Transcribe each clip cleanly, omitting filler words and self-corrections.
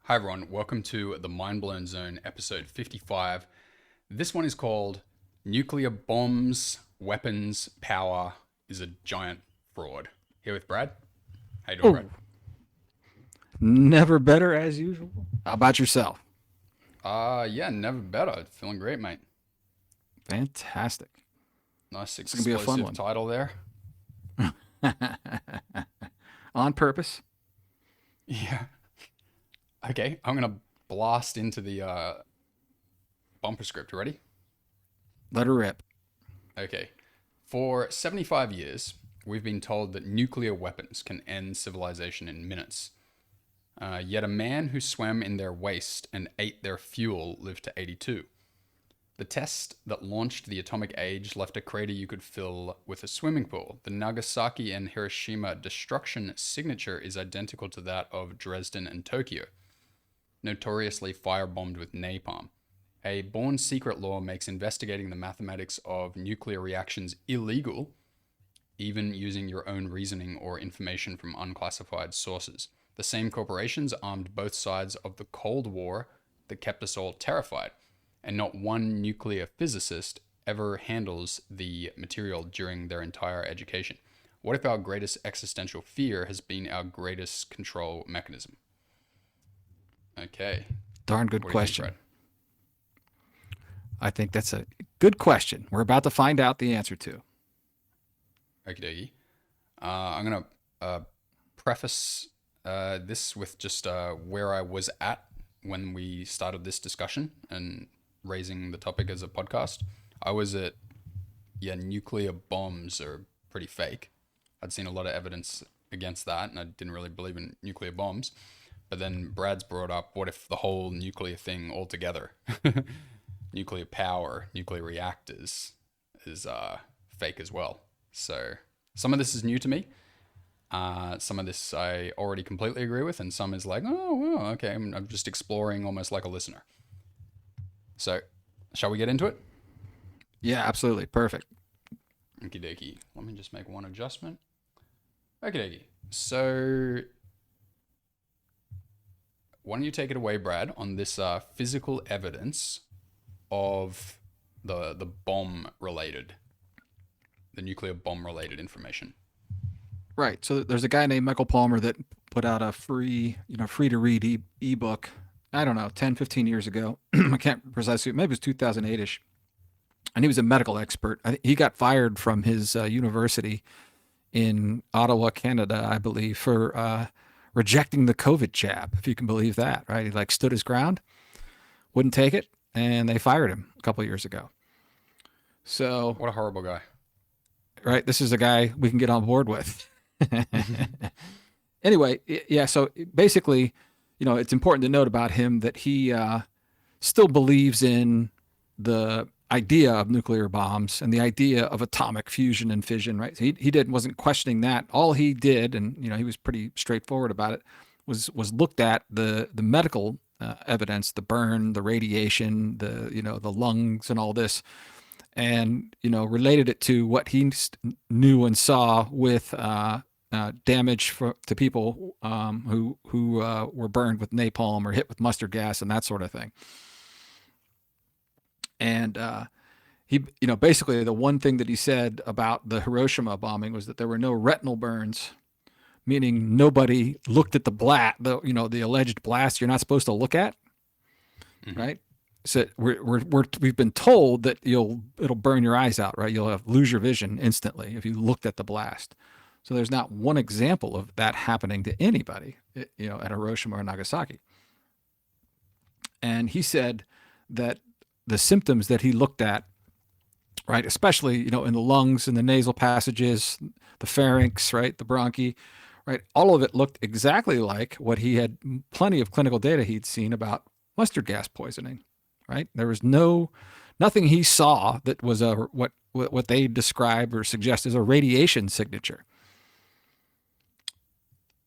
Hi everyone, welcome to the Mind Blown Zone episode 55. This one is called Nuclear Bombs, Weapons, Power is a Giant Fraud. Here with Brad. How you doing, Oh, Brad? never better as usual. How about yourself? Yeah, never better. Feeling great, mate. Fantastic. Nice It's going to be a fun explosive one. title there. On purpose. Yeah. Okay, I'm gonna blast into the bumper script. You ready? Let her rip. Okay. For 75 years, we've been told that nuclear weapons can end civilization in minutes. Yet a man who swam in their waste and ate their fuel lived to 82. The test that launched the atomic age left a crater you could fill with a swimming pool. The Nagasaki and Hiroshima destruction signature is identical to that of Dresden and Tokyo, notoriously firebombed with napalm. A born secret law makes investigating the mathematics of nuclear reactions illegal, even using your own reasoning or information from unclassified sources. The same corporations armed both sides of the Cold War that kept us all terrified, and not one nuclear physicist ever handles the material during their entire education. What if our greatest existential fear has been our greatest control mechanism? Okay, Darn good what do you think, Brad? question. I think that's a good question. We're about to find out the answer to. Okie dokie. I'm going to preface this with just where I was at when we started this discussion and raising the topic as a podcast. I was at, yeah, nuclear bombs are pretty fake. I'd seen a lot of evidence against that, and I didn't really believe in nuclear bombs. But then Brad's brought up, what if the whole nuclear thing altogether, nuclear power, nuclear reactors, is fake as well? So some of this is new to me. Some of this I already completely agree with, and some is like, oh, well, okay, I'm just exploring almost like a listener. So, shall we get into it? Yeah, absolutely. Perfect. Okie dokie. Let me just make one adjustment. Okie dokie. So, why don't you take it away, Brad, on this physical evidence of the bomb related, the nuclear bomb related information? Right. So there's a guy named Michael Palmer that put out a free to read ebook. I don't know, 10, 15 years ago. I can't precisely, maybe it was 2008ish. And he was a medical expert. He got fired from his university in Ottawa, Canada, I believe, for rejecting the COVID jab, if you can believe that, right? He like stood his ground, wouldn't take it, and they fired him a couple of years ago. So, What a horrible guy. right, this is a guy we can get on board with. Anyway, yeah, so basically, it's important to note about him that he still believes in the idea of nuclear bombs and the idea of atomic fusion and fission, right? So wasn't questioning that. All he did, and he was pretty straightforward about it, was looked at the medical evidence, the burn, the radiation, the lungs, and all this, and related it to what he knew and saw with damage to people who were burned with napalm or hit with mustard gas and that sort of thing. And he, basically the one thing that he said about the Hiroshima bombing was that there were no retinal burns, meaning nobody looked at the alleged blast you're not supposed to look at, Mm-hmm. right? So we've been told that it'll burn your eyes out, right? You'll lose your vision instantly if you looked at the blast. So there's not one example of that happening to anybody, at Hiroshima or Nagasaki. And he said that the symptoms that he looked at, right, especially in the lungs and the nasal passages, the pharynx, right, the bronchi, right, all of it looked exactly like what he had plenty of clinical data he'd seen about mustard gas poisoning, right? There was nothing he saw that was what they describe or suggest as a radiation signature,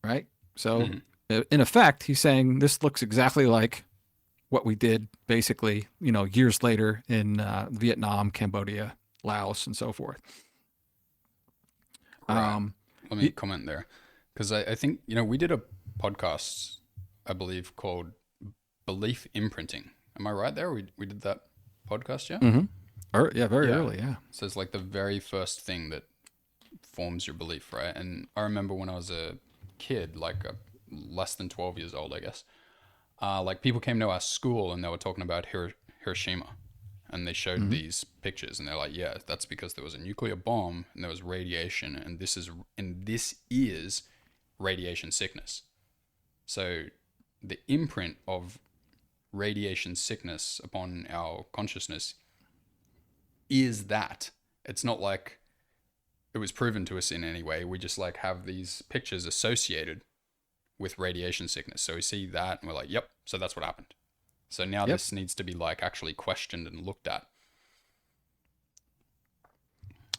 right? So Mm-hmm. in effect, he's saying this looks exactly like what we did basically, years later in Vietnam, Cambodia, Laos, and so forth. Right. Um, Let me he, comment there because I think, we did a podcast, I believe, called belief imprinting. Am I right there? We did that podcast, yeah? Mm-hmm. Yeah, very Yeah. early, yeah. So it's like the very first thing that forms your belief, right? And I remember when I was a kid, like less than 12 years old, I guess, like people came to our school and they were talking about Hiroshima. And they showed these pictures and they're like, yeah, that's because there was a nuclear bomb and there was radiation and this is radiation sickness. So the imprint of radiation sickness upon our consciousness is that. It's not like it was proven to us in any way. We just like have these pictures associated with radiation sickness. So we see that and we're like, yep, so that's what happened. So now this needs to be like actually questioned and looked at.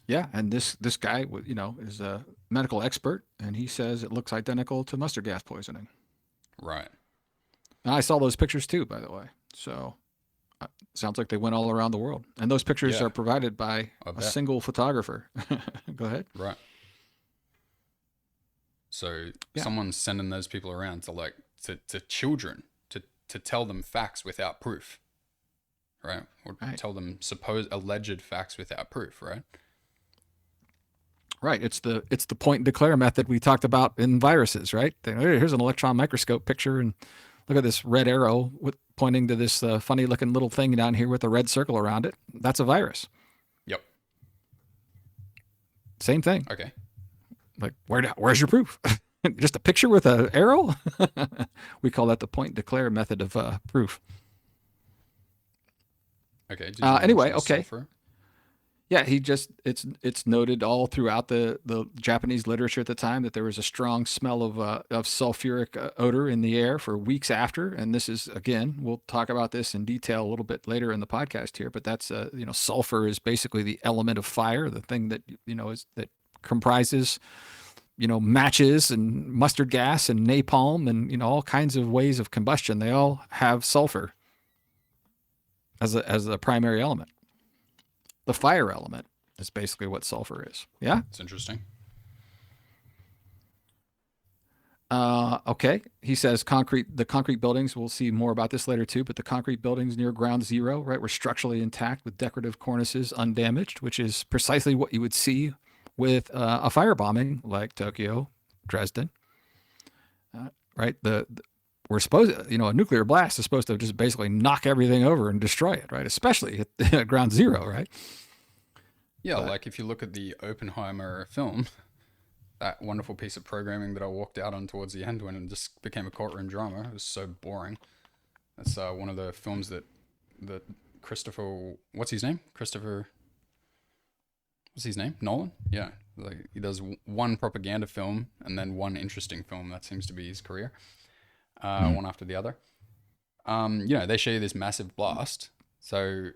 Yeah, and this guy, is a medical expert, and he says it looks identical to mustard gas poisoning. Right. And I saw those pictures too, by the way. So sounds like they went all around the world. And those pictures are provided by a single photographer. Go ahead. Right. So someone's sending those people around to like to children to tell them facts without proof, right? Or tell them alleged facts without proof, right? Right. It's the point and declare method we talked about in viruses, right? Here's an electron microscope picture, and look at this red arrow pointing to this funny looking little thing down here with a red circle around it. That's a virus. Yep. Same thing. Okay. Like, where's your proof? Just a picture with an arrow? We call that the point and declare method of proof. Okay. Anyway, okay. Sulfur? Yeah, it's noted all throughout the Japanese literature at the time that there was a strong smell of sulfuric odor in the air for weeks after. And this is, again, we'll talk about this in detail a little bit later in the podcast here. But that's sulfur is basically the element of fire, the thing that that comprises matches and mustard gas and napalm and all kinds of ways of combustion. They all have sulfur as a primary element. The fire element is basically what sulfur is. Yeah? It's interesting. Okay. He says the concrete buildings, we'll see more about this later too, but the concrete buildings near ground zero, right, were structurally intact with decorative cornices undamaged, which is precisely what you would see with a firebombing like Tokyo, Dresden, right? We're supposed, a nuclear blast is supposed to just basically knock everything over and destroy it, right? Especially at ground zero, right? Yeah, like if you look at the Oppenheimer film, that wonderful piece of programming that I walked out on towards the end when it just became a courtroom drama. It was so boring. That's one of the films that Christopher, what's his name? Nolan? Yeah. Like he does one propaganda film and then one interesting film. That seems to be his career. One after the other. They show you this massive blast. So,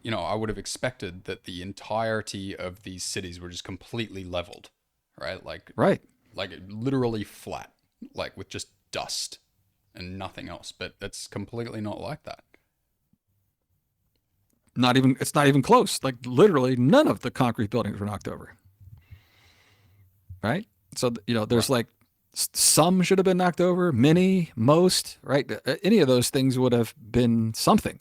I would have expected that the entirety of these cities were just completely leveled, right? Like literally flat, like with just dust and nothing else. But it's completely not like that. It's not even close. Like literally none of the concrete buildings were knocked over. Right? So, there's like some should have been knocked over, many, most, right? Any of those things would have been something.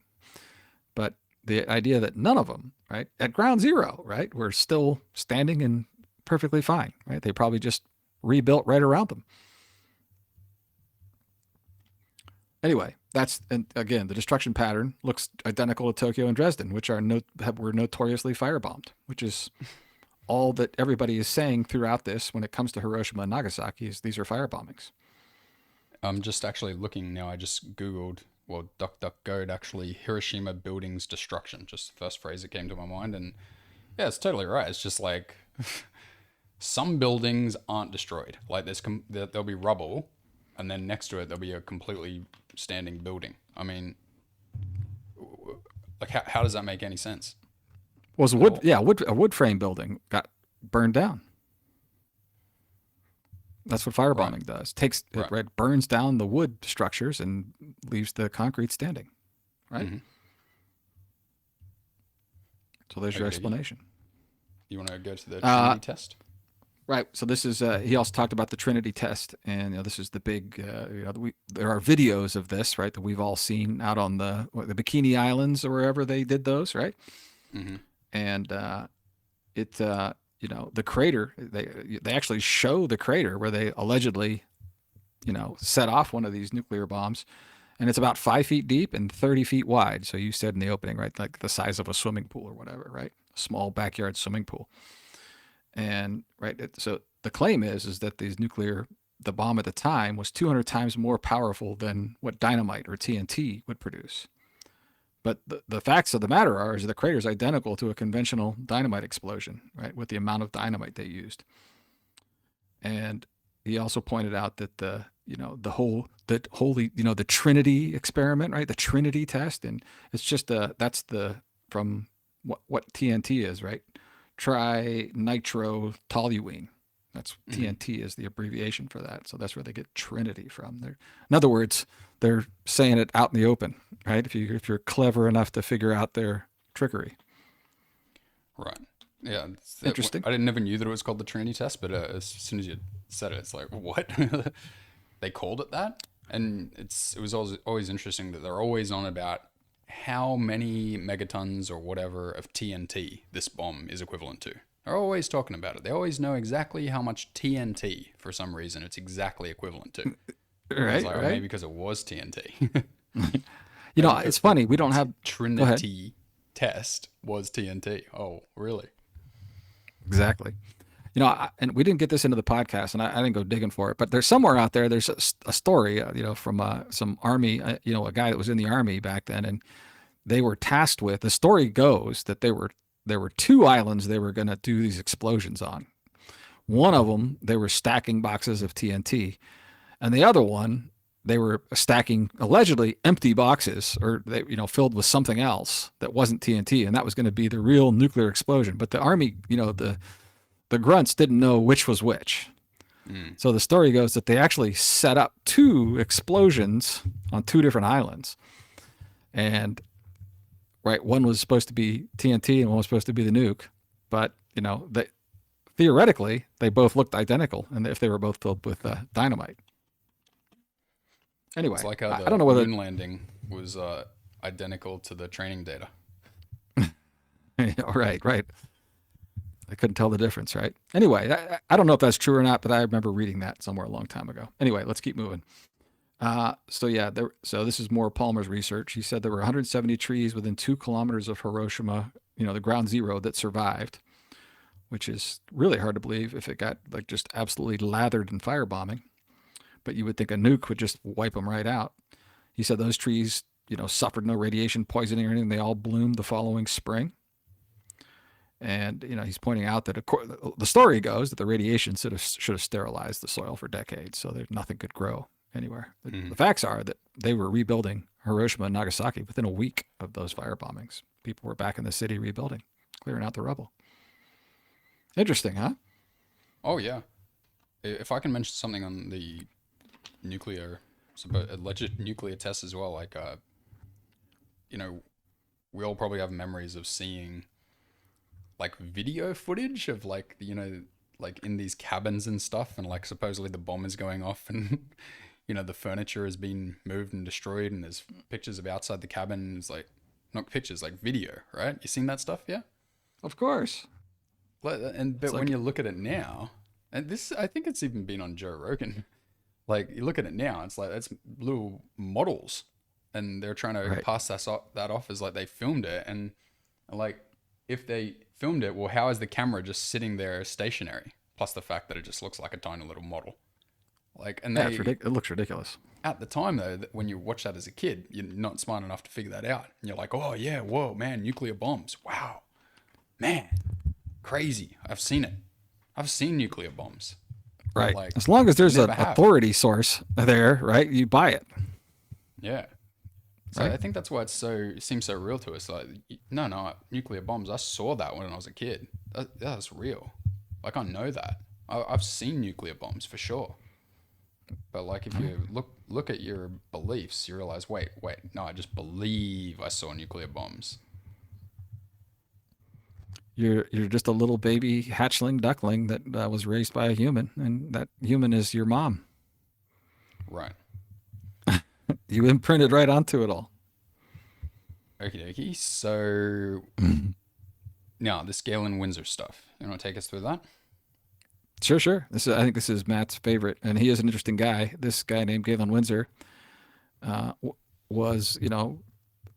But the idea that none of them, right, at ground zero, right, were still standing and perfectly fine, right? They probably just rebuilt right around them. Anyway, and again, the destruction pattern looks identical to Tokyo and Dresden, which were notoriously firebombed, which is all that everybody is saying throughout this when it comes to Hiroshima and Nagasaki is these are firebombings. I'm just actually looking now. I just Googled, DuckDuckGo, actually, Hiroshima buildings destruction, just the first phrase that came to my mind. And yeah, it's totally right. It's just like some buildings aren't destroyed. Like there'll be rubble, and then next to it, there'll be a completely standing building. I mean, like how does that make any sense? Was a wood frame building got burned down. That's what firebombing does. It burns down the wood structures and leaves the concrete standing. Right? Mm-hmm. So there's your explanation. You want to go to the Trinity test? Right. So this is he also talked about the Trinity test, and this is the big. There are videos of this, right, that we've all seen out on the Bikini Islands or wherever they did those, right? Hmm. And the crater. They actually show the crater where they allegedly set off one of these nuclear bombs, and it's about 5 feet deep and 30 feet wide. So you said in the opening, right, like the size of a swimming pool or whatever, right? A small backyard swimming pool. And so the claim is that the bomb at the time was 200 times more powerful than what dynamite or TNT would produce. But the facts of the matter are is the crater is identical to a conventional dynamite explosion, right, with the amount of dynamite they used. And he also pointed out that the Trinity experiment, right, the Trinity test, and it's just that's the from what TNT is, right? Trinitrotoluene. That's Hmm. TNT is the abbreviation for that. So that's where they get Trinity from. In other words, they're saying it out in the open, right? If you're clever enough to figure out their trickery. Right. Yeah. Interesting. I didn't never knew that it was called the Trinity test, but as soon as you said it, it's like, what? They called it that, and it was always interesting that they're always on about how many megatons or whatever of TNT this bomb is equivalent to. They're always talking about it. They always know exactly how much TNT for some reason it's exactly equivalent to. I was Right, like, oh, maybe right. because it was TNT. Maybe It's because funny. We don't have. Go ahead. Trinity test was TNT. Oh, really? Exactly. And we didn't get this into the podcast, and I didn't go digging for it, but there's somewhere out there. There's a story, from some army, a guy that was in the army back then, and they were tasked with. The story goes that there were two islands they were going to do these explosions on. One of them they were stacking boxes of TNT, and the other one they were stacking allegedly empty boxes, or they filled with something else that wasn't TNT, and that was going to be the real nuclear explosion. But the army, the grunts didn't know which was which. Mm. So the story goes that they actually set up two explosions on two different islands, and right, one was supposed to be TNT and one was supposed to be the nuke, but theoretically they both looked identical, and if they were both filled with dynamite. It's Anyway, like how I don't the know whether. moon landing was identical to the training data. Right, right. I couldn't tell the difference, right? Anyway, I don't know if that's true or not, but I remember reading that somewhere a long time ago. Anyway, let's keep moving. So this is more Palmer's research. He said there were 170 trees within 2 kilometers of Hiroshima, the ground zero, that survived, which is really hard to believe if it got like just absolutely lathered in firebombing. But you would think a nuke would just wipe them right out. He said those trees, suffered no radiation poisoning or anything. They all bloomed the following spring. And he's pointing out that the story goes that the radiation should have sterilized the soil for decades, so that nothing could grow anywhere. Mm. The facts are that they were rebuilding Hiroshima and Nagasaki within a week of those fire bombings. People were back in the city rebuilding, clearing out the rubble. Interesting, huh? Oh yeah. If I can mention something on the nuclear, alleged nuclear tests as well, like you know, we all probably have memories of seeing like video footage of like like in these cabins and stuff, and like supposedly the bomb is going off, and the furniture has been moved and destroyed, and there's pictures of outside the cabin, and it's like not pictures, like video, right? You seen that stuff? Yeah. Of course. But It's when like you look at it now, and this, I think it's even been on Joe Rogan. Like you look at it now, it's like that's little models, and they're trying to right. pass that off as like they filmed it, and like if they filmed it, well, how is the camera just sitting there stationary? Plus the fact that it just looks like a tiny little model. Like, and Yeah, they it looks ridiculous. at the time though, when you watch that as a kid, you're not smart enough to figure that out, and you're like, oh yeah, whoa, man, nuclear bombs, wow, man, crazy. I've seen it. I've seen nuclear bombs, but Right. like As long as there's an never have. authority source there, right, you buy it, Yeah. So right? I think that's why it seems so real to us. Like, no, nuclear bombs. I saw that when I was a kid. That's real. Like I know that. I've seen nuclear bombs for sure. But like if you look at your beliefs, you realize, wait, no, I just believe I saw nuclear bombs. You're just a little baby hatchling duckling that was raised by a human, and that human is your mom. Right. You imprinted right onto it all. Okie dokie. So now the Galen Windsor stuff. You want to take us through that? Sure, sure. I think this is Matt's favorite, and he is an interesting guy. This guy named Galen Windsor uh, was,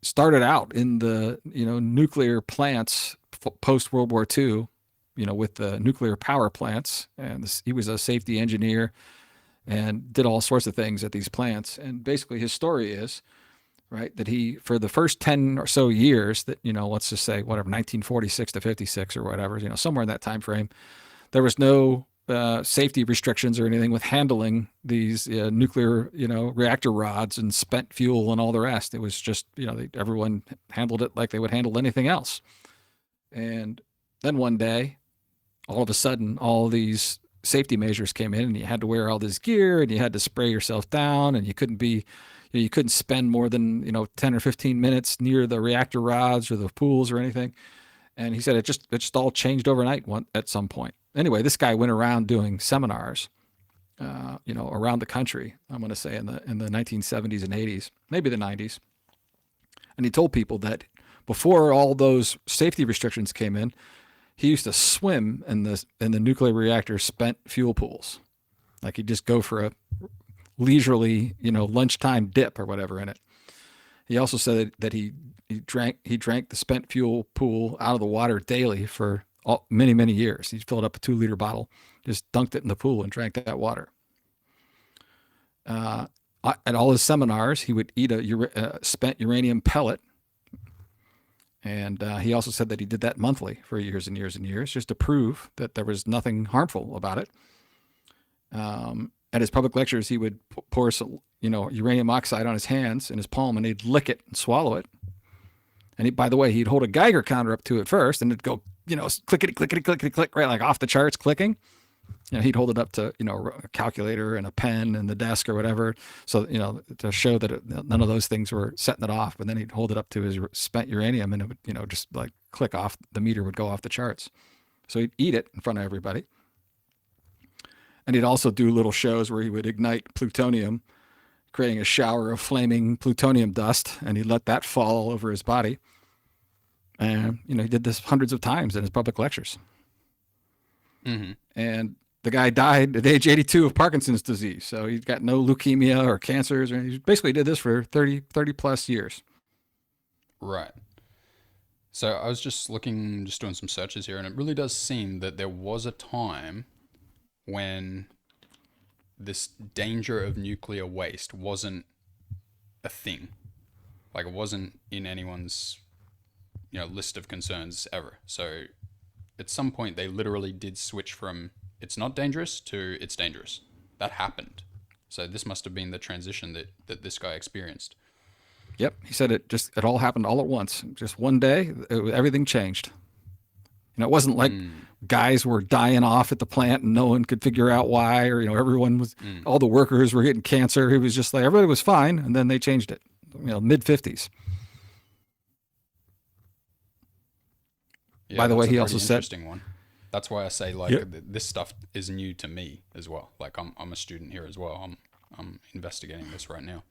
started out in the, nuclear plants post World War II, with the nuclear power plants, and he was a safety engineer and did all sorts of things at these plants. And basically, his story is right that he, for the first 10 or so years, that let's just say whatever 1946 to 56 or whatever, somewhere in that time frame, there was no safety restrictions or anything with handling these nuclear, reactor rods and spent fuel and all the rest. It was just, everyone handled it like they would handle anything else. And then one day, all of a sudden, all these safety measures came in, and you had to wear all this gear, and you had to spray yourself down, and you couldn't spend more than 10 or 15 minutes near the reactor rods or the pools or anything. And he said it just all changed overnight at some point. Anyway, this guy went around doing seminars, around the country. I'm going to say in the 1970s and 80s, maybe the 90s, and he told people that before all those safety restrictions came in, he used to swim in the nuclear reactor spent fuel pools. Like he'd just go for a leisurely, lunchtime dip or whatever in it. He also said that he drank the spent fuel pool out of the water daily for many, many years. He filled up a 2-liter bottle, just dunked it in the pool and drank that water. At all his seminars, he would eat a spent uranium pellet. And he also said that he did that monthly for years and years and years, just to prove that there was nothing harmful about it. At his public lectures, he would pour some, uranium oxide on his hands and his palm, and he'd lick it and swallow it. And by the way, he'd hold a Geiger counter up to it first, and it'd go, clickety, clickety, clickety, click, right, like off the charts clicking. He'd hold it up to, a calculator and a pen and the desk or whatever. So, to show that none of those things were setting it off. But then he'd hold it up to his spent uranium, and it would, just like click off, the meter would go off the charts. So he'd eat it in front of everybody. And he'd also do little shows where he would ignite plutonium, creating a shower of flaming plutonium dust, and he'd let that fall all over his body. And, he did this hundreds of times in his public lectures. Mm-hmm. And the guy died at age 82 of Parkinson's disease. So he's got no leukemia or cancers. He basically did this for 30 plus years. Right. So I was just doing some searches here, and it really does seem that there was a time when this danger of nuclear waste wasn't a thing. Like it wasn't in anyone's, list of concerns ever. So at some point they literally did switch from it's not dangerous to it's dangerous. That happened. So this must have been the transition that this guy experienced. Yep. He said it all happened all at once. Just one day, everything changed. It wasn't like guys were dying off at the plant and no one could figure out why, or, everyone was, all the workers were getting cancer. It was just like, everybody was fine. And then they changed it, mid 50s. Yeah, By the way, he also said, interesting one. That's why I say this stuff is new to me as well. Like I'm a student here as well. I'm investigating this right now.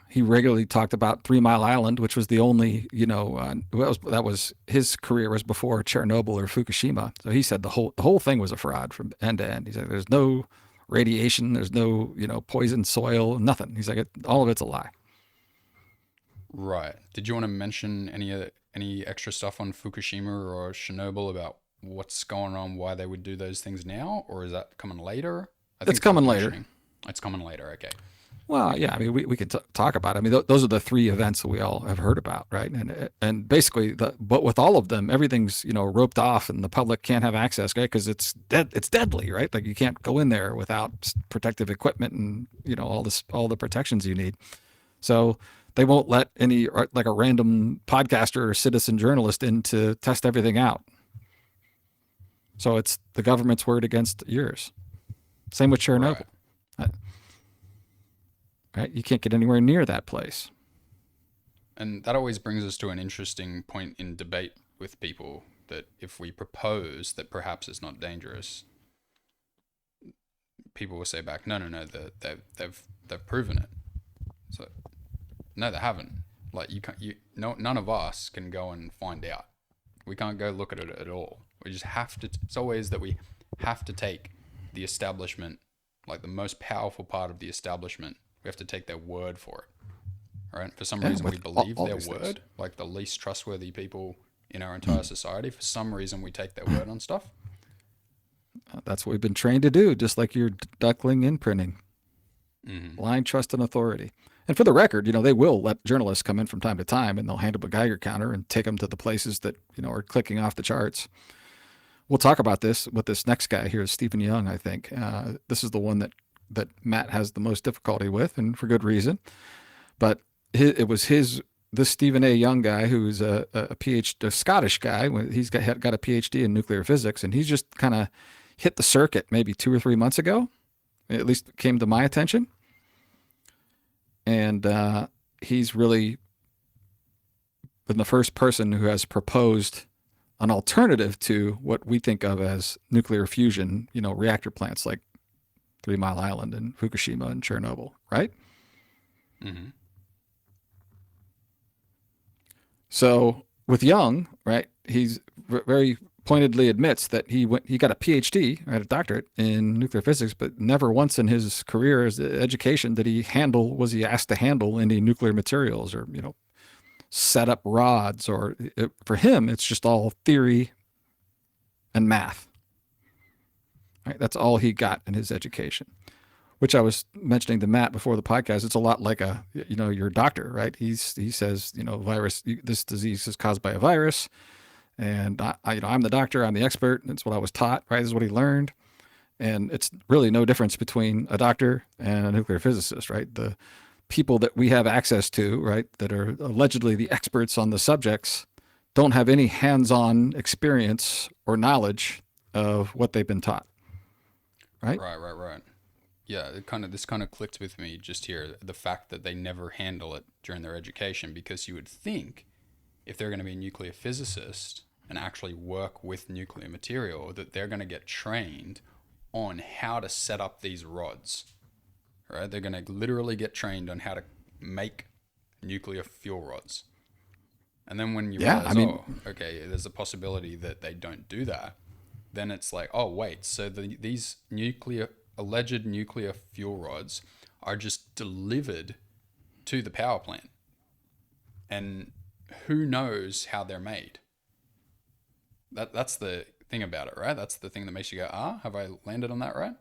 He regularly talked about 3 Mile Island, which was the only, that was his career was before Chernobyl or Fukushima. So he said the whole thing was a fraud from end to end. He said there's no radiation, there's no, poison soil, nothing. He's like all of it's a lie. Right. Did you want to mention any extra stuff on Fukushima or Chernobyl about what's going on, why they would do those things now, or is that coming later? It's coming later. It's coming later. Okay. Well, yeah, I mean, we could talk about it. I mean, those are the 3 events that we all have heard about, right? And basically, but with all of them, everything's roped off, and the public can't have access, right? Because it's deadly, right? Like you can't go in there without protective equipment and all the protections you need. So they won't let any like a random podcaster or citizen journalist in to test everything out. So it's the government's word against yours. Same with Chernobyl. Right? You can't get anywhere near that place. And that always brings us to an interesting point in debate with people that if we propose that perhaps it's not dangerous, people will say back, no, they've proven it. So no, they haven't. Like none of us can go and find out. We can't go look at it at all. We just have to. It's always that we have to take the establishment, like the most powerful part of the establishment. We have to take their word for it, right? For some reason, we believe their word, like the least trustworthy people in our entire society. For some reason, we take their word on stuff. That's what we've been trained to do, just like your duckling imprinting. Blind trust and authority. And for the record, they will let journalists come in from time to time, and they'll hand up a Geiger counter and take them to the places that, are clicking off the charts. We'll talk about this with this next guy here, Stephen Young, I think. This is the one that Matt has the most difficulty with, and for good reason. But it was this Stephen A. Young guy, who's a PhD, a Scottish guy. He's got a PhD in nuclear physics, and he's just kind of hit the circuit maybe 2 or 3 months ago. At least came to my attention. And he's really been the first person who has proposed an alternative to what we think of as nuclear fusion, reactor plants like 3 Mile Island and Fukushima and Chernobyl, right? Mm-hmm. So with Young, right, he's very pointedly admits that he got a PhD, right, a doctorate in nuclear physics, but never once in his career as education was he asked to handle any nuclear materials or, set up rods, or for him, it's just all theory and math. Right? That's all he got in his education, which I was mentioning to Matt before the podcast. It's a lot like your doctor, right? He says, this disease is caused by a virus. And I'm the doctor, I'm the expert. That's what I was taught, right? This is what he learned. And it's really no difference between a doctor and a nuclear physicist, right? The people that we have access to, right, that are allegedly the experts on the subjects, don't have any hands-on experience or knowledge of what they've been taught, right? Right. Yeah, this kind of clicked with me just here, the fact that they never handle it during their education, because you would think if they're going to be a nuclear physicist and actually work with nuclear material, that they're going to get trained on how to set up these rods, right? They're going to literally get trained on how to make nuclear fuel rods. And then when you realize, okay, there's a possibility that they don't do that, then it's like, oh, wait, so these alleged nuclear fuel rods are just delivered to the power plant. And who knows how they're made? That's the thing about it, right? That's the thing that makes you go, have I landed on that right?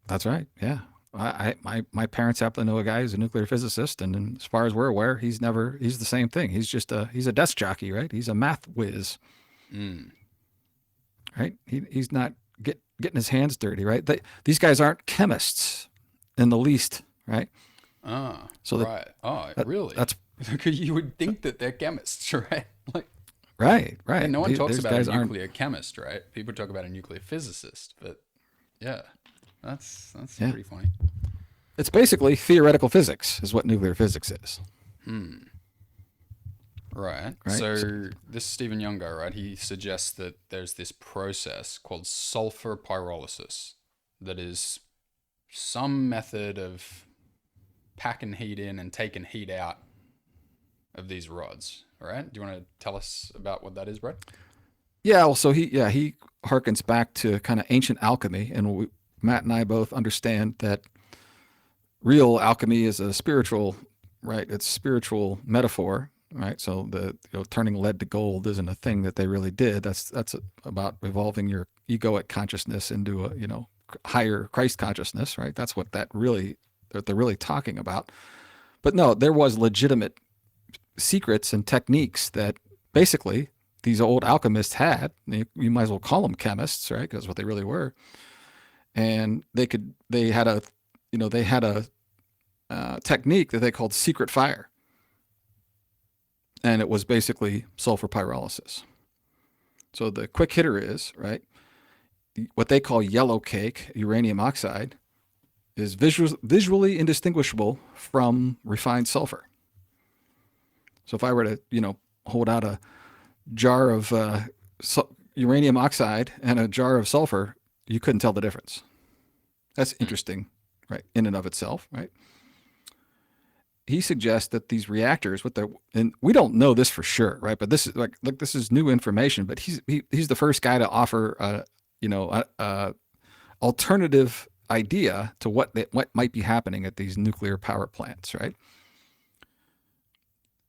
That's right. Yeah. My parents happen to know a guy who's a nuclear physicist, and as far as we're aware, he's the same thing. He's a desk jockey, right? He's a math whiz. Right? He's not getting his hands dirty, right? These guys aren't chemists in the least, right? Really? That's you would think that they're chemists, right? Right. And no one talks about a nuclear chemist, right? People talk about a nuclear physicist, but yeah, that's pretty funny. It's basically theoretical physics, is what nuclear physics is. Right. So this Stephen Young guy, right? He suggests that there's this process called sulfur pyrolysis that is some method of packing heat in and taking heat out of these rods. All right. Do you want to tell us about what that is, Brett? Yeah. Well, so he harkens back to kind of ancient alchemy, and Matt and I both understand that real alchemy is a spiritual, right? It's a spiritual metaphor, right? So the turning lead to gold isn't a thing that they really did. That's about evolving your egoic consciousness into a higher Christ consciousness, right? That's what they're really talking about. But no, there was legitimate secrets and techniques that basically these old alchemists had. You might as well call them chemists, right? Because that's what they really were. And they had a technique that they called secret fire. And it was basically sulfur pyrolysis. So the quick hitter is, right, what they call yellow cake, uranium oxide, is visually indistinguishable from refined sulfur. So if I were to, hold out a jar of uranium oxide and a jar of sulfur, you couldn't tell the difference. That's interesting, right? In and of itself, right? He suggests that these reactors, and we don't know this for sure, right? But this is this is new information. But he's the first guy to offer a alternative idea to what might be happening at these nuclear power plants, right?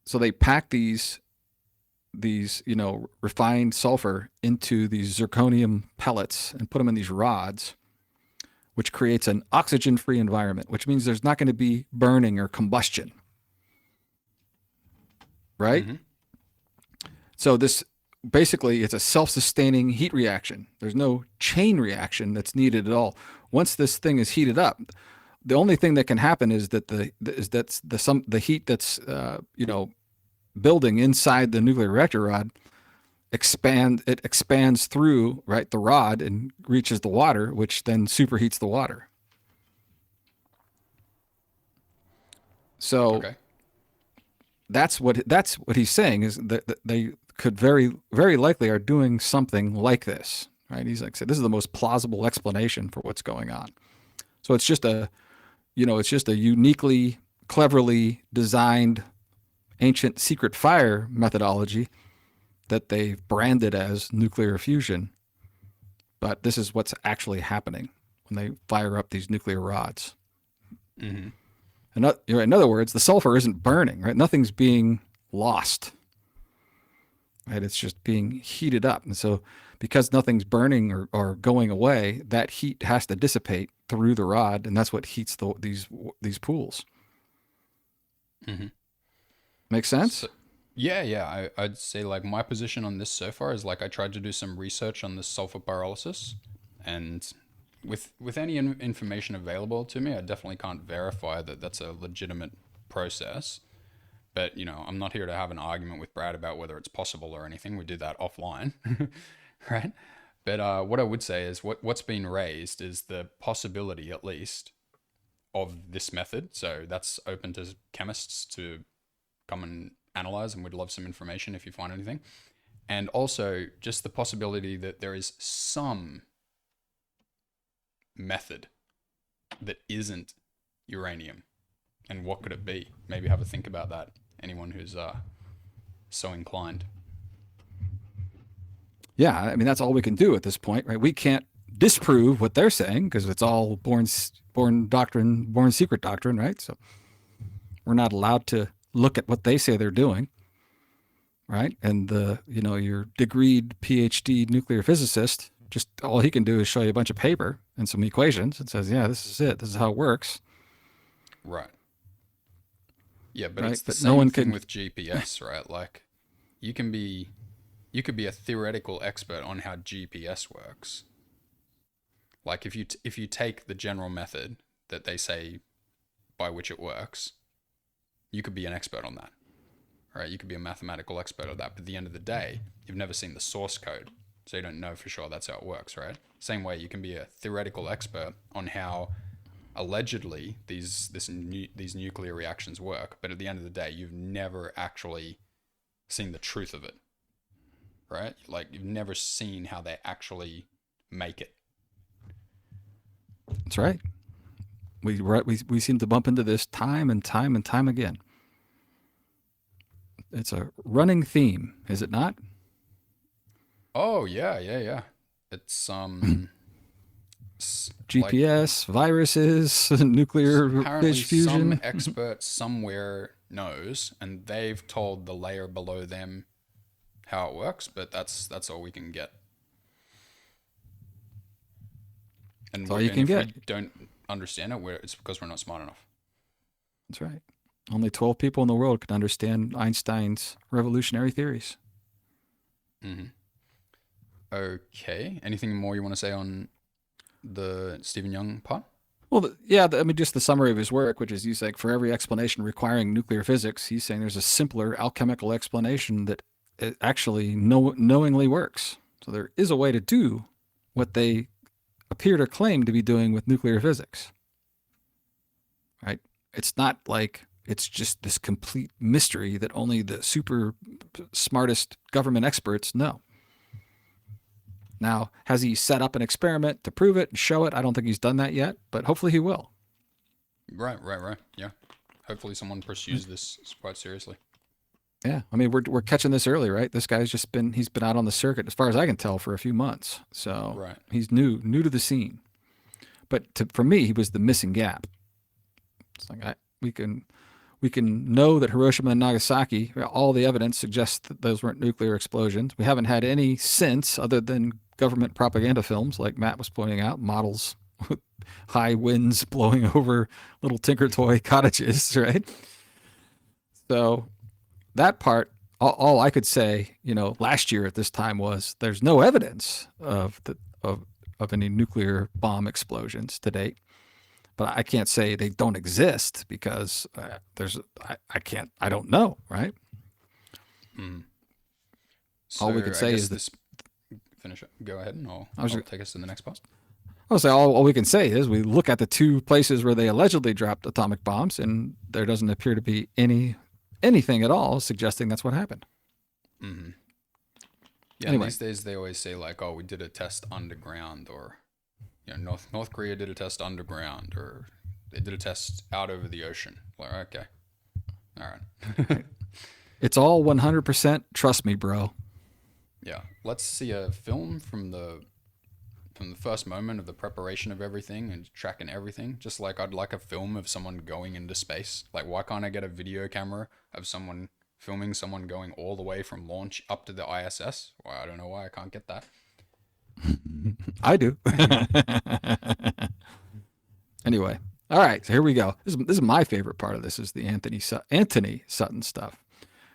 So they pack these refined sulfur into these zirconium pellets and put them in these rods, which creates an oxygen-free environment, which means there's not going to be burning or combustion, right? Mm-hmm. So this basically, it's a self-sustaining heat reaction. There's no chain reaction that's needed at all. Once this thing is heated up, the only thing that can happen is that the heat that's building inside the nuclear reactor rod expands through, right, the rod and reaches the water, which then superheats the water. So that's what he's saying, is that they could very, very likely are doing something like this, right? He's like, this is the most plausible explanation for what's going on. So it's just a uniquely, cleverly designed ancient secret fire methodology that they've branded as nuclear fusion. But this is what's actually happening when they fire up these nuclear rods. Mm-hmm. In other words, the sulfur isn't burning, right? Nothing's being lost, right? It's just being heated up. And so because nothing's burning or going away, that heat has to dissipate through the rod, and that's what heats these pools. Mm-hmm. Make sense? So, yeah. I'd say like my position on this so far is like I tried to do some research on the sulfur pyrolysis, and with any information available to me, I definitely can't verify that that's a legitimate process. But I'm not here to have an argument with Brad about whether it's possible or anything. We did that offline, right? But what I would say is what's been raised is the possibility, at least, of this method. So that's open to chemists to come and analyze, and we'd love some information if you find anything. And also just the possibility that there is some method that isn't uranium. And what could it be? Maybe have a think about that. Anyone who's so inclined. Yeah, I mean, that's all we can do at this point, right? We can't disprove what they're saying because it's all born doctrine, born secret doctrine, right? So we're not allowed to look at what they say they're doing, right? And your degreed PhD nuclear physicist, just all he can do is show you a bunch of paper and some equations and says, yeah, this is it. This is how it works. Right. Yeah, but it's the same thing with GPS, right? Like you could be a theoretical expert on how GPS works. Like if you take the general method that they say by which it works, you could be an expert on that, right? You could be a mathematical expert on that. But at the end of the day, you've never seen the source code, so you don't know for sure that's how it works, right? Same way, you can be a theoretical expert on how allegedly these nuclear reactions work, but at the end of the day, you've never actually seen the truth of it, right? Like you've never seen how they actually make it. That's right. We seem to bump into this time and time and time again. It's a running theme, is it not? Oh yeah. It's GPS, viruses, nuclear fusion. Some expert somewhere knows, and they've told the layer below them how it works, but that's all we can get. And if we don't understand it, it's because we're not smart enough. That's right. Only 12 people in the world can understand Einstein's revolutionary theories. Mm-hmm. Okay. Anything more you want to say on the Stephen Young part? Well, just the summary of his work, which is he's like, for every explanation requiring nuclear physics, he's saying there's a simpler alchemical explanation that it actually knowingly works. So there is a way to do what they appear to claim to be doing with nuclear physics. Right? It's not like it's just this complete mystery that only the super smartest government experts know. Now, has he set up an experiment to prove it and show it? I don't think he's done that yet, but hopefully he will. Right. Yeah. Hopefully someone pursues this quite seriously. Yeah, I mean we're catching this early, right? This guy's he's been out on the circuit as far as I can tell for a few months, so Right. he's new to the scene. But for me, he was the missing gap. It's like we can know that Hiroshima and Nagasaki, all the evidence suggests that those weren't nuclear explosions. We haven't had any since, other than government propaganda films, like Matt was pointing out, models with high winds blowing over little Tinker Toy cottages, right? So that part, all I could say, last year at this time was there's no evidence of any nuclear bomb explosions to date. But I can't say they don't exist because I don't know, right? So all we can say is that finish it. Go ahead, and I'll take us to the next part. I'll say all we can say is we look at the two places where they allegedly dropped atomic bombs, and there doesn't appear to be anything at all suggesting that's what happened. Mm-hmm. Yeah, anyway. These days they always say like, "Oh, we did a test underground," or North Korea did a test underground, or they did a test out over the ocean. Like, okay, all right. It's all 100%. Trust me, bro. Yeah, let's see a film from the first moment of the preparation of everything and tracking everything. Just like I'd like a film of someone going into space. Like, why can't I get a video camera of someone filming someone going all the way from launch up to the ISS? Well, I don't know why I can't get that. I do. Anyway, all right, so here we go. This is my favorite part of this is the Anthony Sutton stuff.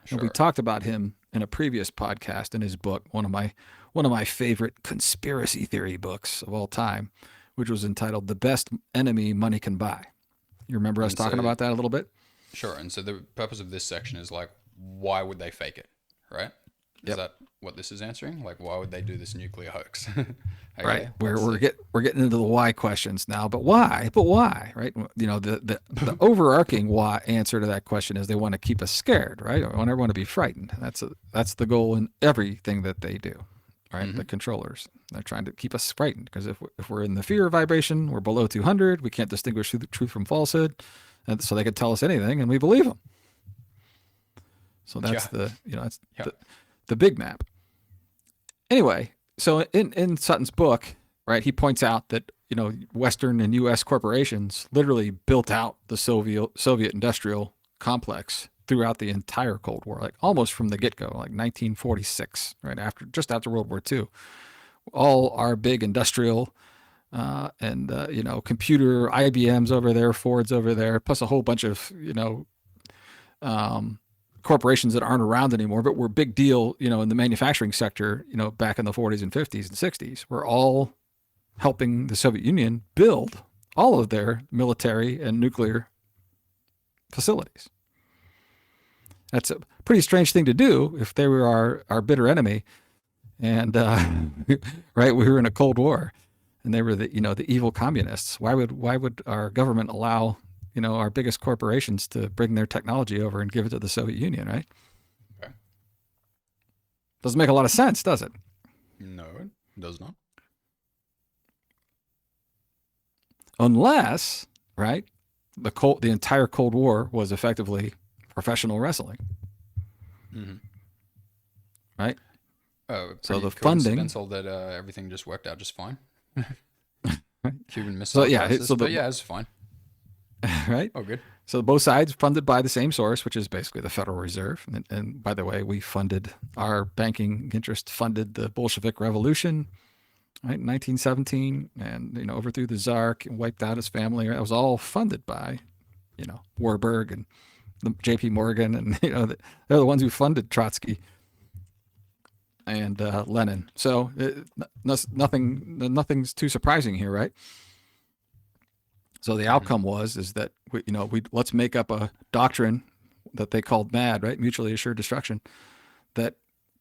Sure. And we talked about him in a previous podcast in his book, one of my favorite conspiracy theory books of all time, which was entitled "The Best Enemy Money Can Buy." You remember us talking about that a little bit? Sure. And so the purpose of this section is like, why would they fake it, right? Is that what this is answering? Like, why would they do this nuclear hoax? Okay, right. We're getting into the why questions now, but why? But why? Right? The overarching why answer to that question is they want to keep us scared, right? They want everyone to be frightened. That's the goal in everything that they do, right? Mm-hmm. The controllers, they're trying to keep us frightened because if we're in the fear vibration, we're below 200, we can't distinguish the truth from falsehood, and so they could tell us anything and we believe them. So that's the big map. Anyway, so in Sutton's book, right, he points out that Western and U.S. corporations literally built out the Soviet industrial complex throughout the entire Cold War, like almost from the get-go, like 1946, right just after World War II. All our big industrial and computer IBM's over there, Ford's over there, plus a whole bunch of corporations that aren't around anymore, but were a big deal, in the manufacturing sector, back in the 40s and 50s and 60s. We're all helping the Soviet Union build all of their military and nuclear facilities. That's a pretty strange thing to do if they were our bitter enemy. And, right, we were in a Cold War and they were the evil communists. Why would our government allow our biggest corporations to bring their technology over and give it to the Soviet Union, right? Okay. Doesn't make a lot of sense, does it? No, it does not. Unless, right, the entire Cold War was effectively professional wrestling. Mm-hmm. Right? So the funding, that everything just worked out just fine. Cuban Missile Crisis, it's fine. Right? Oh, good. So both sides funded by the same source, which is basically the Federal Reserve. And by the way, our banking interest funded the Bolshevik Revolution, right, in 1917, and overthrew the Tsar, wiped out his family. It was all funded by, Warburg and the J.P. Morgan, and they're the ones who funded Trotsky and Lenin. So nothing's too surprising here, right? So the outcome is that we let's make up a doctrine that they called MAD, right? Mutually assured destruction, that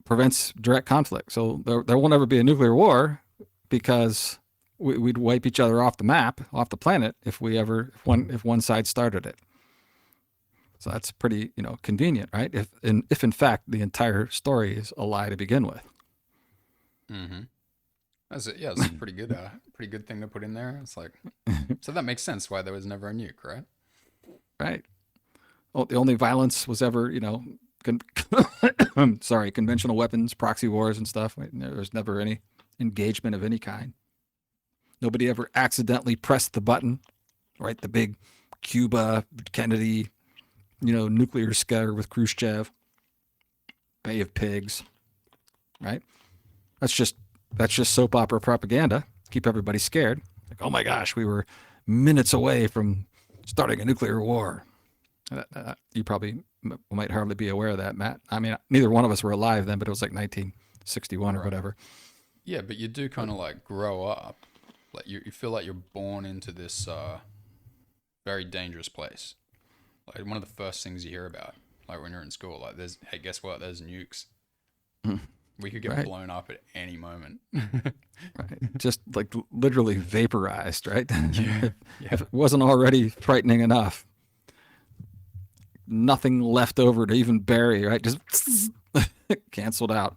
prevents direct conflict. So there won't ever be a nuclear war because we'd wipe each other off the map, off the planet, if one side started it. So that's pretty convenient, right? If in fact the entire story is a lie to begin with. Mm-hmm. That's it. Yeah, it's a pretty good thing to put in there. It's like, so that makes sense why there was never a nuke, right? Right. Well, the only violence was ever, sorry, conventional weapons, proxy wars, and stuff. There was never any engagement of any kind. Nobody ever accidentally pressed the button, right? The big Cuba, Kennedy, nuclear scare with Khrushchev, Bay of Pigs, right? That's just soap opera propaganda. Keep everybody scared. Like, oh my gosh, we were minutes away from starting a nuclear war. You probably might hardly be aware of that, Matt. I mean, neither one of us were alive then, but it was like 1961 or Right. whatever. Yeah, but you do kind of like grow up. Like you feel like you're born into this very dangerous place. Like one of the first things you hear about, like when you're in school, like there's, hey, guess what? There's nukes. We could get Right. blown up at any moment. Right. Just like literally vaporized, right? Yeah. If Yeah. it wasn't already frightening enough, nothing left over to even bury, right? Just canceled out.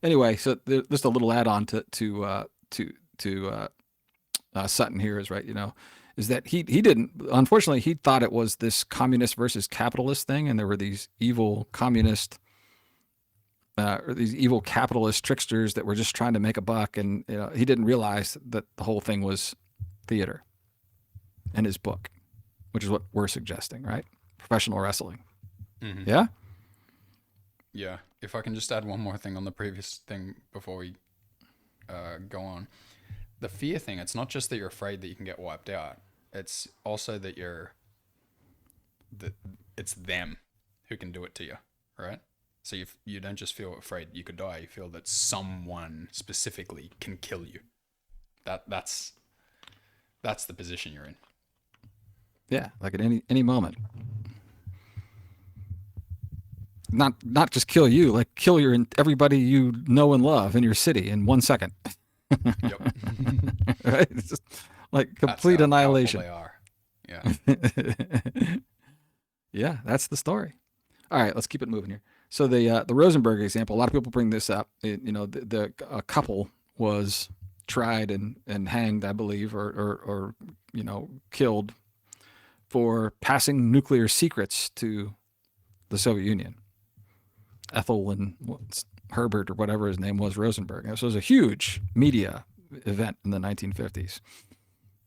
Anyway, so just a little add-on to Sutton here is right. Is that he didn't, unfortunately he thought it was this communist versus capitalist thing, and there were these evil communist or these evil capitalist tricksters that were just trying to make a buck, and he didn't realize that the whole thing was theater in his book, which is what we're suggesting, right? Professional wrestling. Hmm. Yeah. Yeah. If I can just add one more thing on the previous thing before we go on, the fear thing. It's not just that you're afraid that you can get wiped out. It's also that that it's them who can do it to you, right? So you don't just feel afraid you could die. You feel that someone specifically can kill you. That's the position you're in. Yeah, like at any moment. Not just kill you, like kill everybody you know and love in your city in 1 second. Yep. Right? It's just like That's complete how powerful annihilation. they are. Yeah. Yeah, that's the story. All right, let's keep it moving here. So the Rosenberg example, a lot of people bring this up. The a couple was tried and hanged, I believe, or killed for passing nuclear secrets to the Soviet Union. Ethel and Herbert or whatever his name was, Rosenberg. This was a huge media event in the 1950s,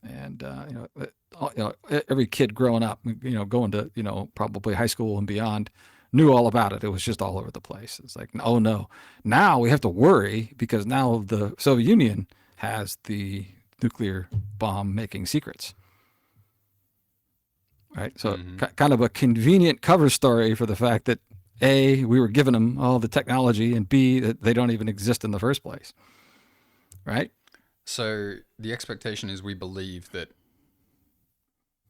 and every kid growing up, going to probably high school and beyond, knew all about it. It was just all over the place. It's like, oh no, now we have to worry because now the Soviet Union has the nuclear bomb making secrets. Right. So kind of a convenient cover story for the fact that A, we were giving them all the technology, and B, that they don't even exist in the first place. Right. So the expectation is we believe that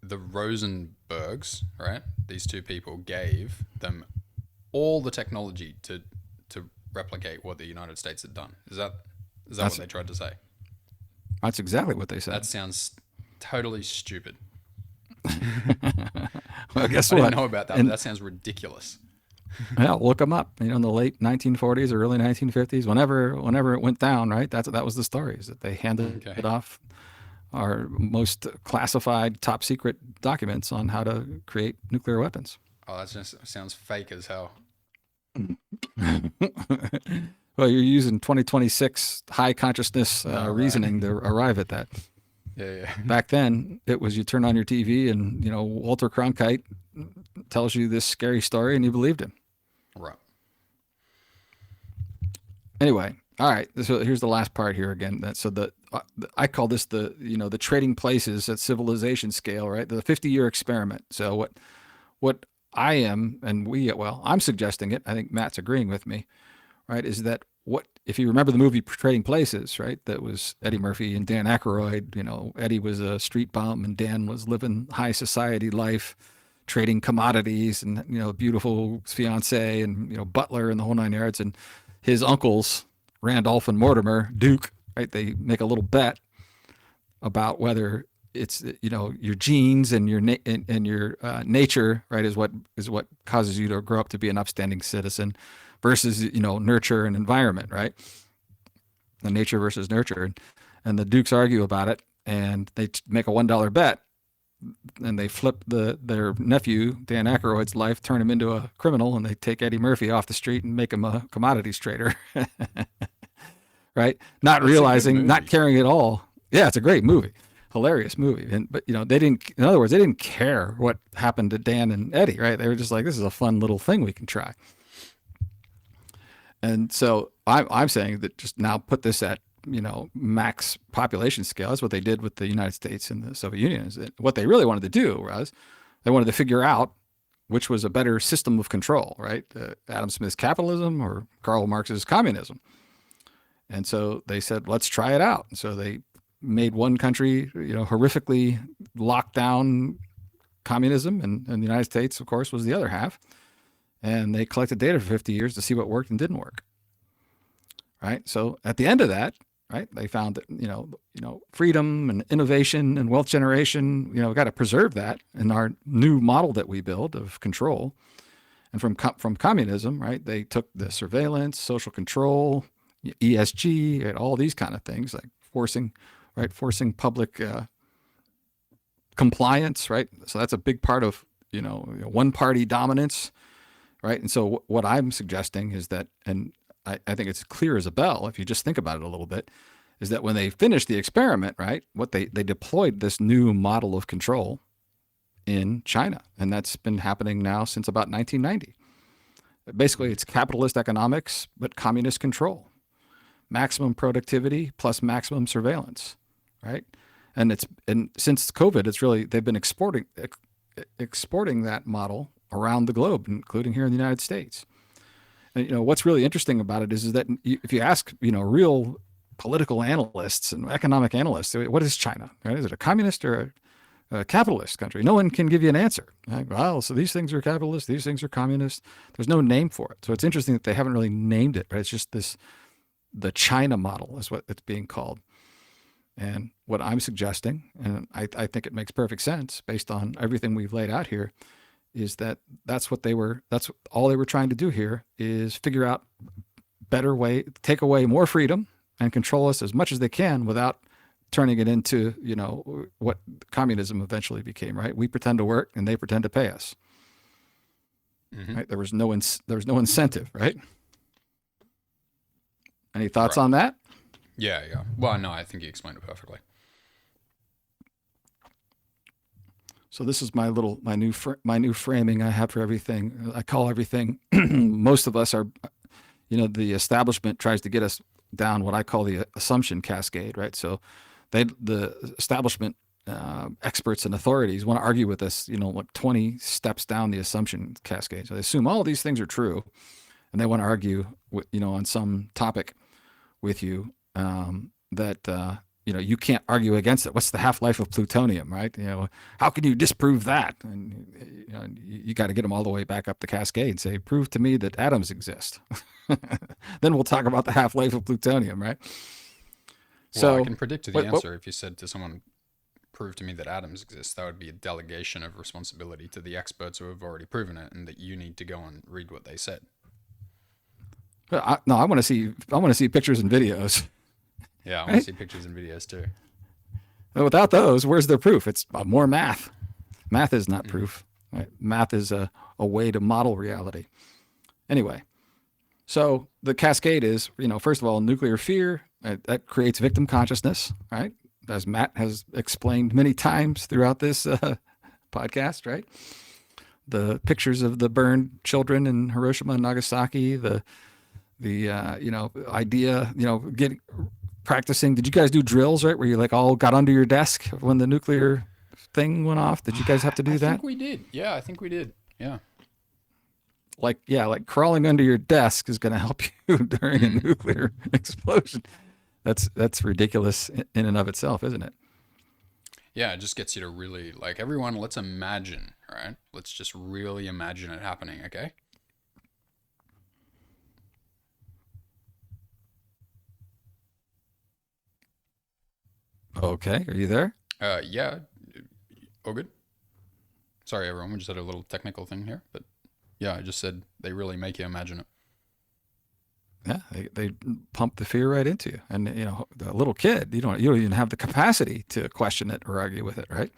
the Rosenbergs, right? These two people gave them all the technology to replicate what the United States had done. Is that what they tried to say? That's exactly what they said. That sounds totally stupid. Well, guess I what? didn't know about that, but that sounds ridiculous. Yeah, look them up. In the late 1940s or early 1950s, whenever it went down, right? That was the story. Is that they handed it off our most classified, top secret documents on how to create nuclear weapons. Oh, that just sounds fake as hell. Well, you're using 2026 high consciousness reasoning to arrive at that. Yeah. Back then, it was you turn on your TV and Walter Cronkite tells you this scary story and you believed him. Right. Anyway, all right. So here's the last part here again. I call this the trading places at civilization scale, right? The 50-year experiment. So what I am and I'm suggesting it. I think Matt's agreeing with me, right? Is that if you remember the movie Trading Places, right? That was Eddie Murphy and Dan Aykroyd. Eddie was a street bum and Dan was living high society life, trading commodities and beautiful fiance and butler and the whole nine yards. And his uncles Randolph and Mortimer Duke, right? They make a little bet about whether it's your genes and your nature, right, is what causes you to grow up to be an upstanding citizen versus nurture and environment, right? the nature versus nurture, and the Dukes argue about it, and they make a $1 bet, and they flip their nephew Dan Aykroyd's life, turn him into a criminal, and they take Eddie Murphy off the street and make him a commodities trader. Right? Not That's a good realizing, not movie. caring at all. Yeah, it's a great movie, hilarious movie. But they didn't. In other words, they didn't care what happened to Dan and Eddie. Right? They were just like, this is a fun little thing we can try. And so I'm saying that just now put this at max population scale. That's what they did with the United States and the Soviet Union. Is that what they really wanted to do was they wanted to figure out which was a better system of control, right? Adam Smith's capitalism or Karl Marx's communism. And so they said, let's try it out. And so they made one country, horrifically locked down communism, and the United States, of course, was the other half. And they collected data for 50 years to see what worked and didn't work. Right. So at the end of that, right, they found that, freedom and innovation and wealth generation, we've got to preserve that in our new model that we build of control. And from communism, right, they took the surveillance, social control, ESG, and all these kind of things, like forcing public compliance, right? So that's a big part of, one party dominance, right? And so what I'm suggesting is that, and I think it's clear as a bell, if you just think about it a little bit, is that when they finished the experiment, right, what they deployed this new model of control in China. And that's been happening now since about 1990. Basically, it's capitalist economics, but communist control. Maximum productivity plus maximum surveillance, right? And since COVID, they've been exporting that model around the globe, including here in the United States. And what's really interesting about it is that if you ask real political analysts and economic analysts, what is China? Right? Is it a communist or a capitalist country? No one can give you an answer. Right? Well, so these things are capitalist, these things are communist. There's no name for it. So it's interesting that they haven't really named it. Right? It's just the China model is what it's being called. And what I'm suggesting, and I think it makes perfect sense based on everything we've laid out here, is that's all they were trying to do here is figure out better way, take away more freedom and control us as much as they can without turning it into, what communism eventually became, right? We pretend to work and they pretend to pay us. Mm-hmm. Right? There was no incentive, right? Any thoughts on that? Yeah. Well, no, I think you explained it perfectly. So this is my new framing I have for everything. I call everything. Most of us are, the establishment tries to get us down what I call the assumption cascade, right? So the establishment experts and authorities want to argue with us, like 20 steps down the assumption cascade. So they assume all these things are true, and they want to argue with, on some topic with you that you can't argue against it. What's the half-life of plutonium, right? How can you disprove that? And you got to get them all the way back up the cascade and say, prove to me that atoms exist. Then we'll talk about the half-life of plutonium, right? Well, I can predict the answer. If you said to someone, prove to me that atoms exist, that would be a delegation of responsibility to the experts who have already proven it, and that you need to go and read what they said. No, I want to see pictures and videos. Yeah, I want to see pictures and videos too. But without those, where's the proof? It's more math. Math is not proof. Right? Math is a way to model reality. Anyway, so the cascade is, first of all, nuclear fear. That creates victim consciousness, right? As Matt has explained many times throughout this podcast, right? The pictures of the burned children in Hiroshima and Nagasaki, the idea, practicing. Did you guys do drills, right? Where you all got under your desk when the nuclear thing went off? Did you guys have to do that? I think we did. Yeah, I think we did. Yeah. Like crawling under your desk is going to help you during a nuclear explosion. That's ridiculous in and of itself, isn't it? Yeah, it just gets you to really, everyone, let's imagine, right? Let's just really imagine it happening, okay? Okay, are you there? Yeah. Oh, good. Sorry, everyone. We just had a little technical thing here, but yeah, I just said they really make you imagine it. Yeah, they pump the fear right into you, and the little kid, you don't even have the capacity to question it or argue with it, right?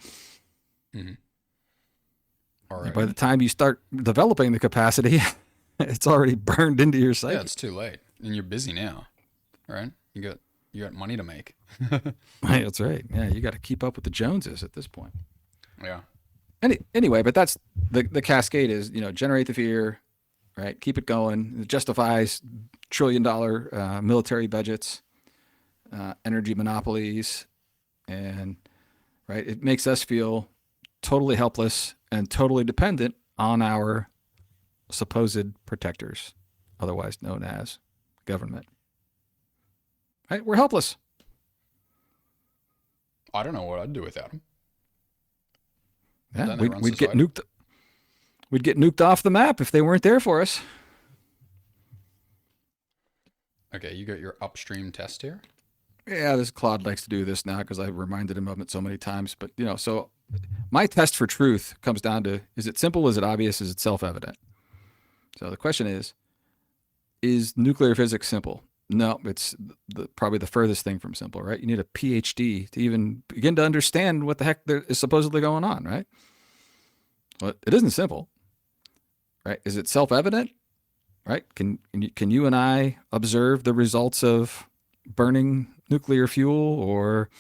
Mm-hmm. And by the Alrighty. time you start developing the capacity, it's already burned into your Yeah, psyche. it's too late, and you're busy now, right? You got money to make. Right, that's right. Yeah, you got to keep up with the Joneses at this point. Yeah. Anyway, but that's the cascade is generate the fear, right? Keep it going. It justifies trillion-dollar military budgets, energy monopolies, and right, it makes us feel totally helpless and totally dependent on our supposed protectors, otherwise known as government. Right? We're helpless. I don't know what I'd do without them. But Yeah, then they we'd, run we'd get society. nuked. We'd get nuked off the map if they weren't there for us. Okay, you got your upstream test here. Yeah, this Claude likes to do this now because I've reminded him of it so many times. But so my test for truth comes down to: is it simple? Is it obvious? Is it self-evident? So the question is nuclear physics simple? No, it's probably the furthest thing from simple, right? You need a PhD to even begin to understand what the heck there is supposedly going on, right? Well, it isn't simple, right? Is it self-evident, right? Can you and I observe the results of burning nuclear fuel or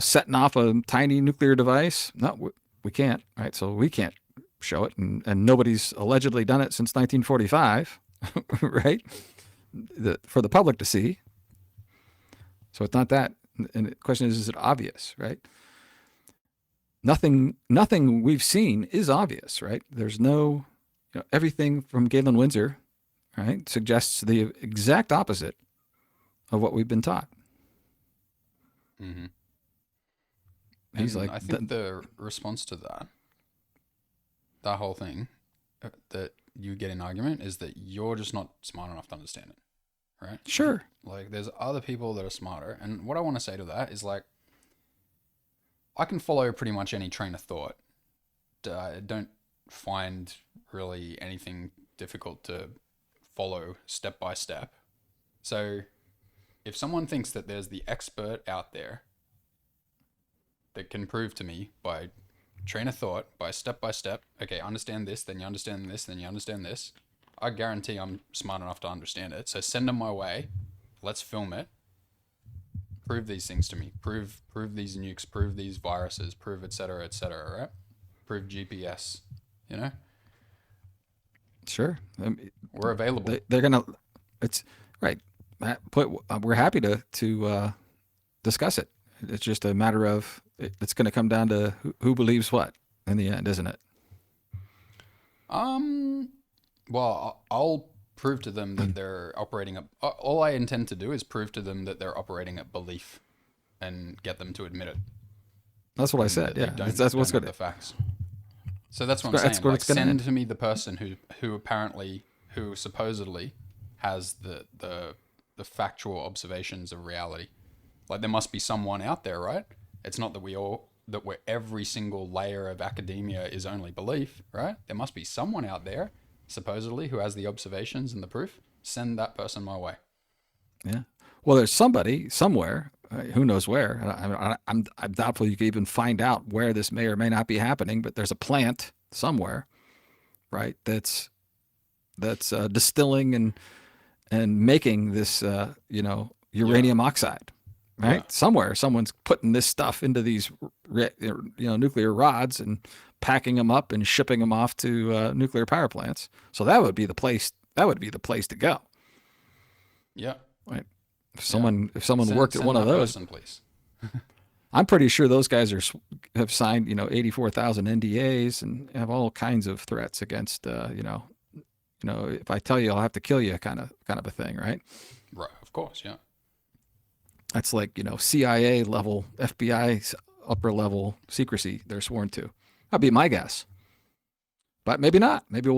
setting off a tiny nuclear device? No, we can't, right? So we can't show it, and nobody's allegedly done it since 1945, right? For the public to see. So it's not that. And the question is it obvious, right? Nothing we've seen is obvious, right? There's no, everything from Galen Windsor, right, suggests the exact opposite of what we've been taught. Mm-hmm. He's And like, I think the response to that whole thing, that you get in argument is that you're just not smart enough to understand it, right? sure, Like, there's other people that are smarter. And what I want to say to that is, like, I can follow pretty much any train of thought. I don't find really anything difficult to follow step by step. So if someone thinks that there's the expert out there that can prove to me by train of thought, by step, okay, understand this, then you understand this, then you understand this, I guarantee I'm smart enough to understand it. So send them my way. Let's film it. Prove these things to me. Prove these nukes. Prove these viruses. Prove et cetera, right? Prove GPS. You know, sure. we're available. They're gonna. It's right. We're happy to discuss it. It's just a matter of it's going to come down to who believes what in the end, isn't it? Um. Well, I'll prove to them that they're operating at. All I intend to do is prove to them that they're operating at belief, and get them to admit it, That's what I and said. that they Yeah, that's what's don't have good. the facts. So that's what I'm That's saying. what Like, it's going to send end. to me the person who supposedly has the factual observations of reality. Like, there must be someone out there, right? It's not that we're every single layer of academia is only belief, right? There must be someone out there, supposedly, who has the observations and the proof. Send that person my way. Yeah. Well, there's somebody somewhere, who knows where. I'm doubtful you can even find out where this may or may not be happening. But there's a plant somewhere, right? That's distilling and making this, Yeah, uranium oxide, yeah, right? Somewhere, someone's putting this stuff into these, nuclear rods and packing them up and shipping them off to nuclear power plants. So that would be the place. That would be the place to go, yeah, right? If yeah. someone Send worked at send one of that those, person, please. I'm pretty sure those guys have signed 84,000 NDAs and have all kinds of threats against if I tell you I'll have to kill you kind of a thing, right? Right, of course, yeah. That's like CIA level, FBI upper level secrecy they're sworn to. That'd be my guess, but maybe not. Maybe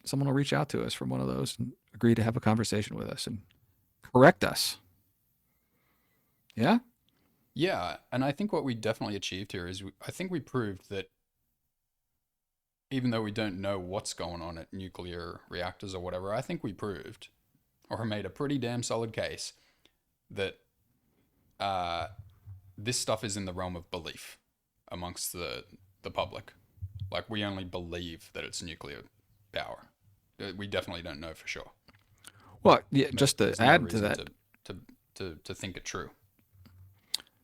someone will reach out to us from one of those and agree to have a conversation with us and correct us. Yeah. Yeah, and I think what we definitely achieved here is I think we proved that even though we don't know what's going on at nuclear reactors or whatever, I think we proved or made a pretty damn solid case that uh, this stuff is in the realm of belief amongst the public. Like, we only believe that it's nuclear power. We definitely don't know for sure. Well, yeah, But just to there's no add to reason that, to think it true.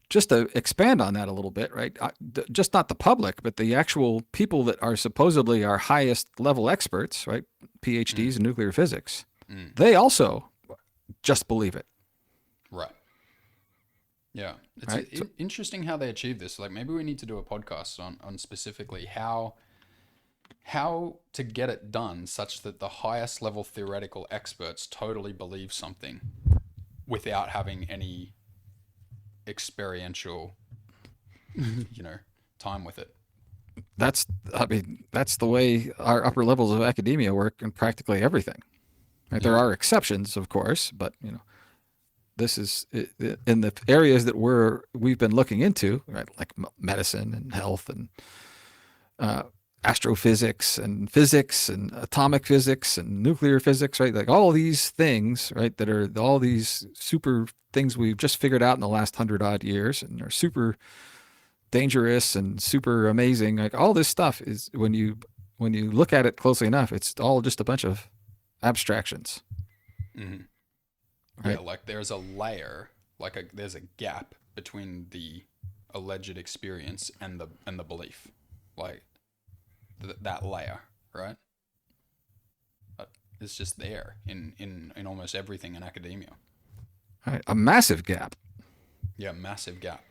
just to expand on that a little bit, right? Just not the public, but the actual people that are supposedly our highest level experts, right? PhDs in nuclear physics, they also just believe it. Right. Yeah. It's Right. So, interesting how they achieve this. Like, maybe we need to do a podcast on specifically how to get it done such that the highest level theoretical experts totally believe something without having any experiential, time with it. I mean, that's the way our upper levels of academia work in practically everything. Right? There Yeah. are exceptions, of course, but this is in the areas that we've been looking into, right? Like medicine and health and uh, astrophysics and physics and atomic physics and nuclear physics, right? Like all these things, right? That are all these super things we've just figured out in the last 100 odd years and are super dangerous and super amazing. Like all this stuff is when you look at it closely enough, it's all just a bunch of abstractions. Mm-hmm. Yeah, Right. like there's a layer, there's a gap between the alleged experience and the belief, like that layer, right? It's just there in almost everything in academia. Right. A massive gap. Yeah, massive gap.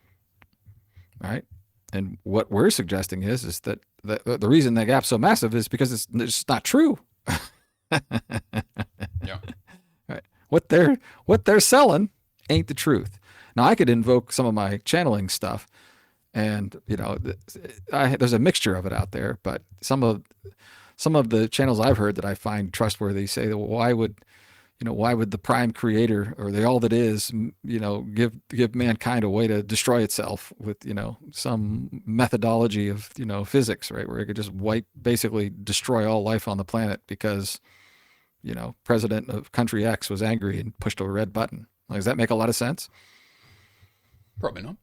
Right. And what we're suggesting is that the reason that gap's so massive is because it's just not true. Yeah. Right. What they're selling ain't the truth. Now I could invoke some of my channeling stuff, and there's a mixture of it out there. But some of the channels I've heard that I find trustworthy say that why would the prime creator or the all that is give mankind a way to destroy itself with some methodology of physics, right, where it could just basically destroy all life on the planet because president of country X was angry and pushed a red button. Like, does that make a lot of sense? Probably not.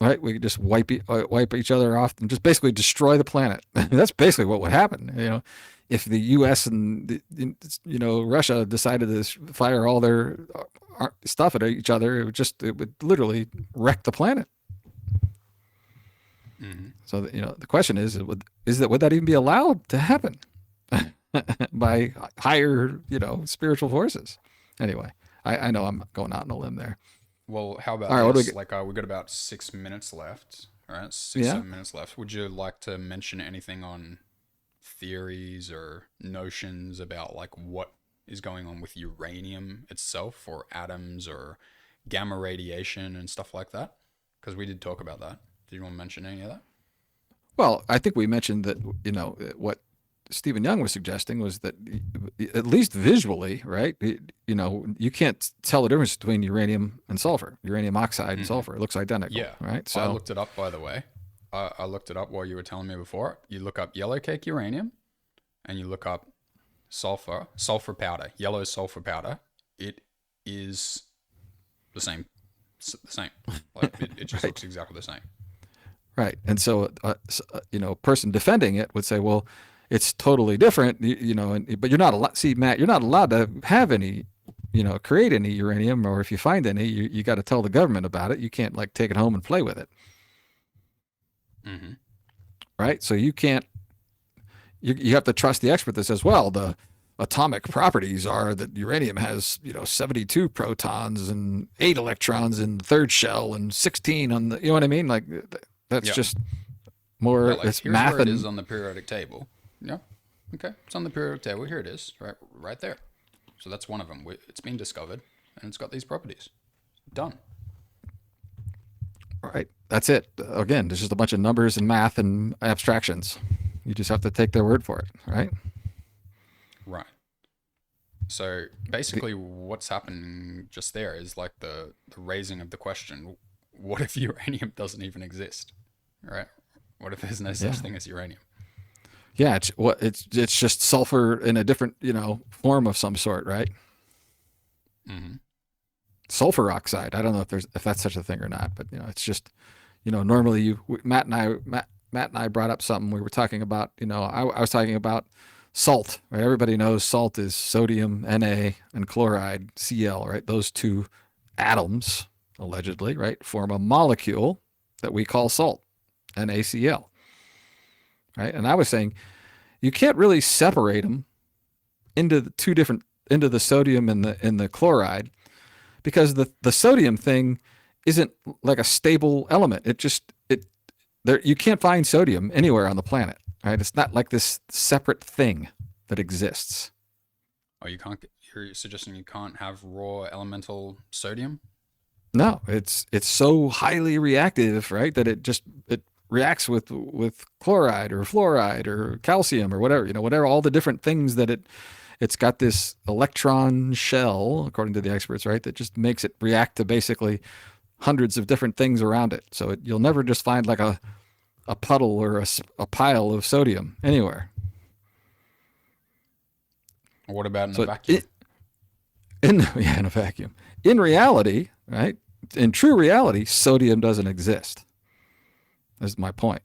Right? We could just wipe each other off and just basically destroy the planet. That's basically what would happen. If the U.S. and Russia decided to fire all their stuff at each other, it would literally wreck the planet. Mm-hmm. So the question is would that even be allowed to happen by higher spiritual forces? Anyway, I know I'm going out on a limb there. Well, how about All right, what do we this? get? Like, we got about 6 minutes left. All right, six, Yeah. 7 minutes left. Would you like to mention anything on theories or notions about like what is going on with uranium itself, or atoms, or gamma radiation and stuff like that? Because we did talk about that. Do you want to mention any of that? Well, I think we mentioned that what Stephen Young was suggesting was that at least visually, right? You can't tell the difference between uranium and sulfur, uranium oxide and Mm-hmm. sulfur. It looks identical, Yeah, right? I So looked it up, by the way. I looked it up while you were telling me before. You look up yellow cake uranium, and you look up sulfur powder, yellow sulfur powder. It is the same, the same. Like, it just right, looks exactly the same. right. And so a person defending it would say, well, it's totally different, but you're not allowed. See, Matt, you're not allowed to have any, create any uranium, or if you find any, you got to tell the government about it. You can't like take it home and play with it. Mm-hmm. Right. So you can't. You have to trust the expert that says, well, the atomic properties are that uranium has 72 protons and 8 electrons in the third shell and 16 on the, what I mean? Like, that's Yeah. just Yeah, more, like, it's here's math where it is and on the periodic table. Yeah. Okay. It's on the periodic table. Here it is. Right there. So that's one of them. It's been discovered, and it's got these properties. Done. right. That's it. Again, there's just a bunch of numbers and math and abstractions. You just have to take their word for it, right? Right. So basically, what's happening just there is like the raising of the question: what if uranium doesn't even exist? Right? What if there's no such Yeah. thing as uranium? Yeah, it's just sulfur in a different, form of some sort, right? Hmm. Sulfur oxide. I don't know if that's such a thing or not, but it's just, normally Matt and I brought up something. We were talking about, I was talking about salt, right? Everybody knows salt is sodium Na and chloride Cl, right? Those two atoms allegedly, right, form a molecule that we call salt, NaCl, right? And I was saying you can't really separate them into the two different into the sodium and the chloride, because the sodium thing isn't like a stable element. It just it there you can't find sodium anywhere on the planet, right? It's not like this separate thing that exists. Oh, you can't. You're suggesting you can't have raw elemental sodium? No, it's so highly reactive, right, that it reacts with chloride or fluoride or calcium or whatever, whatever all the different things that it's got this electron shell, according to the experts, right, that just makes it react to basically hundreds of different things around it. So you'll never just find like a puddle or a pile of sodium anywhere. What about in a So vacuum? in a vacuum. In reality, right? In true reality, sodium doesn't exist. That's my point.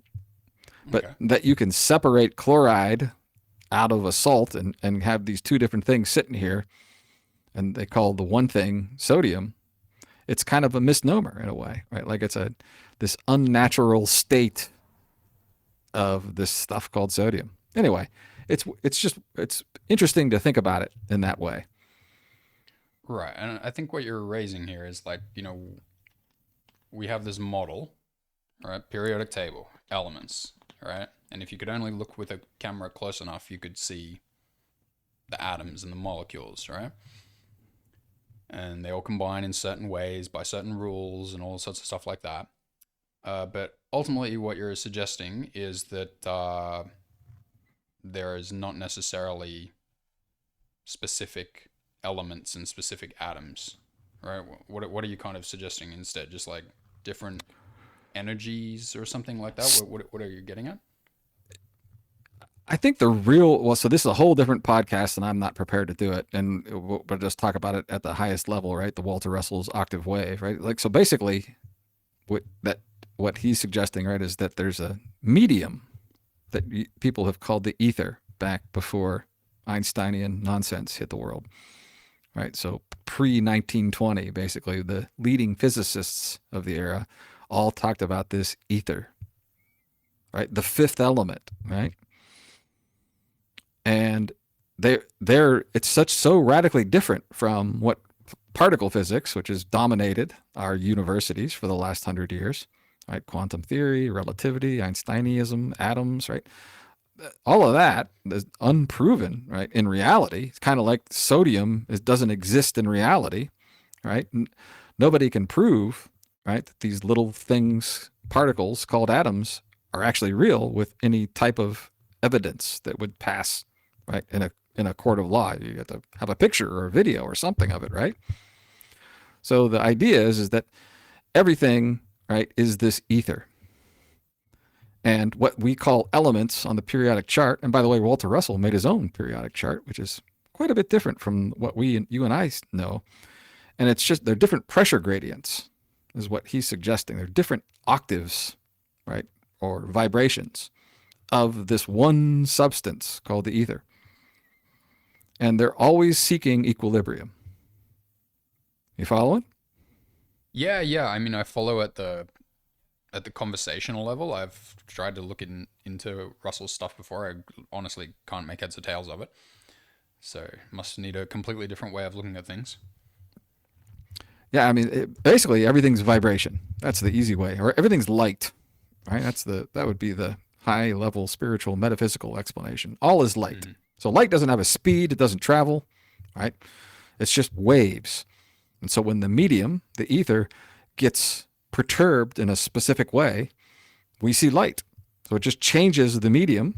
But Okay. that you can separate chloride out of a salt and have these two different things sitting here, and they call the one thing sodium, it's kind of a misnomer in a way, right? Like it's this unnatural state of this stuff called sodium. Anyway, it's interesting to think about it in that way. Right. And I think what you're raising here is like, we have this model, right? Periodic table, elements, right? And if you could only look with a camera close enough, you could see the atoms and the molecules, right? And they all combine in certain ways by certain rules and all sorts of stuff like that. But ultimately, what you're suggesting is that there is not necessarily specific elements and specific atoms, right? What are you kind of suggesting instead? Just like different energies or something like that? What are you getting at? I think the real so this is a whole different podcast, and I'm not prepared to do it, and we'll just talk about it at the highest level, right? The Walter Russell's octave wave, right? Like so, basically, what he's suggesting, right, is that there's a medium that people have called the ether back before Einsteinian nonsense hit the world, right? So pre 1920, basically, the leading physicists of the era all talked about this ether, right? The fifth element, right? And they're it's so radically different from what particle physics, which has dominated our universities for the last 100 years, right? Quantum theory, relativity, Einsteinism, atoms, right? All of that is unproven, right? In reality, it's kind of like sodium doesn't exist in reality, right? Nobody can prove, right, that these little things, particles called atoms, are actually real with any type of evidence that would pass, right, in a court of law. You have to have a picture or a video or something of it, right? So the idea is that everything, right, is this ether. And what we call elements on the periodic chart, and by the way, Walter Russell made his own periodic chart, which is quite a bit different from what you and I know. And it's just they're different pressure gradients, is what he's suggesting. They're different octaves, right, or vibrations of this one substance called the ether. And they're always seeking equilibrium. You following? Yeah, yeah. I mean, I follow at the conversational level. I've tried to look into Russell's stuff before. I honestly can't make heads or tails of it. So must need a completely different way of looking at things. Yeah, I mean, basically everything's vibration. That's the easy way, or everything's light, right? That would be the high level spiritual metaphysical explanation. All is light. Mm. So light doesn't have a speed; it doesn't travel, right? It's just waves. And so when the medium, the ether, gets perturbed in a specific way, we see light. So it just changes the medium,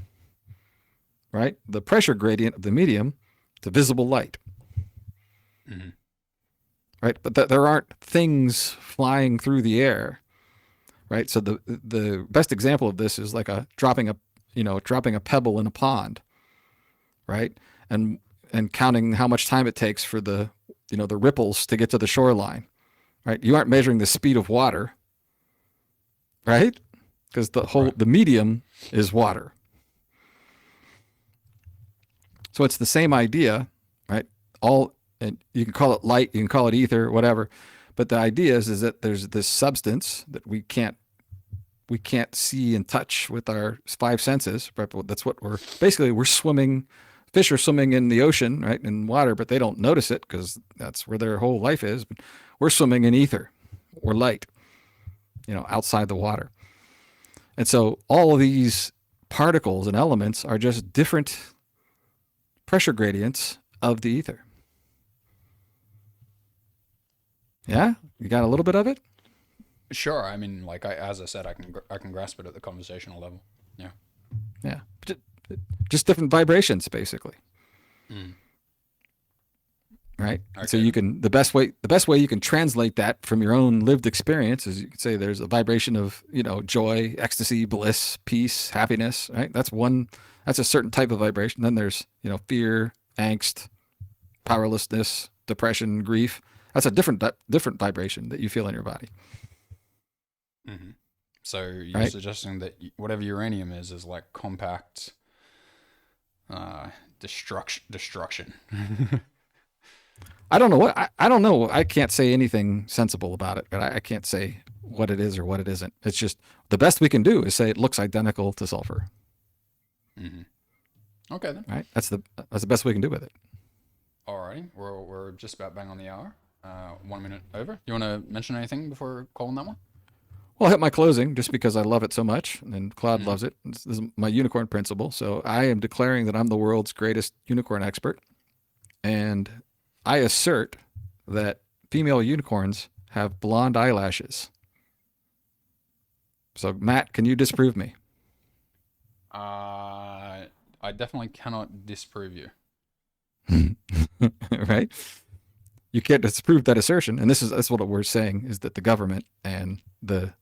right? The pressure gradient of the medium to visible light, Mm. right? But there aren't things flying through the air, right? So the best example of this is like dropping dropping a pebble in a pond, right? And counting how much time it takes for the ripples to get to the shoreline, right? You aren't measuring the speed of water, right? Because the medium is water. So it's the same idea, right? And you can call it light, you can call it ether, whatever. But the idea is that there's this substance that we can't see and touch with our five senses. That's what we're swimming. Fish are swimming in the ocean, right, in water, but they don't notice it because that's where their whole life is. But we're swimming in ether or light, outside the water. And so all of these particles and elements are just different pressure gradients of the ether. Yeah, you got a little bit of it. Sure. I mean, as I said, I can grasp it at the conversational level. Yeah. Yeah. Just different vibrations, basically. Right. Okay. So the best way you can translate that from your own lived experience is you could say there's a vibration of, joy, ecstasy, bliss, peace, happiness, right? That's a certain type of vibration. Then there's, fear, angst, powerlessness, depression, grief. That's a different vibration that you feel in your body. Mm-hmm. So you're suggesting that whatever uranium is like compact destruction. I don't know I don't know. I can't say anything sensible about it, but I can't say what it is or what it isn't. It's just the best we can do is say it looks identical to sulfur. Mm-hmm. Okay then. Right. That's the best we can do with it. Alrighty. We're just about bang on the hour. 1 minute over. You want to mention anything before calling that one? Well, I'll hit my closing just because I love it so much, and Claude loves it. This is my unicorn principle. So I am declaring that I'm the world's greatest unicorn expert, and I assert that female unicorns have blonde eyelashes. So, Matt, can you disprove me? I definitely cannot disprove you. Right? You can't disprove that assertion, and that's what we're saying is that the government and the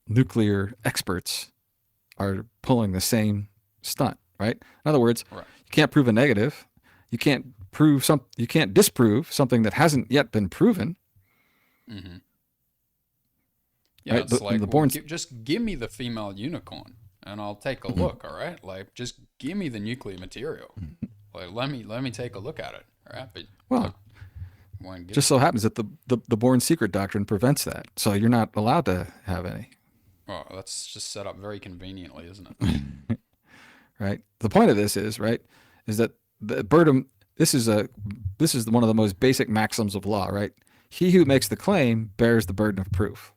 nuclear experts are pulling the same stunt, right? In other words, you can't prove a negative. You can't disprove something that hasn't yet been proven. Mm-hmm. Yeah, right? It's just give me the female unicorn and I'll take a look, all right? Like, just give me the nuclear material. Like, let me take a look at it, all right? But just so happens that the born secret doctrine prevents that. So you're not allowed to have any. Oh, that's just set up very conveniently, isn't it? Right. The point of this is that the burden. This is one of the most basic maxims of law, right? He who makes the claim bears the burden of proof.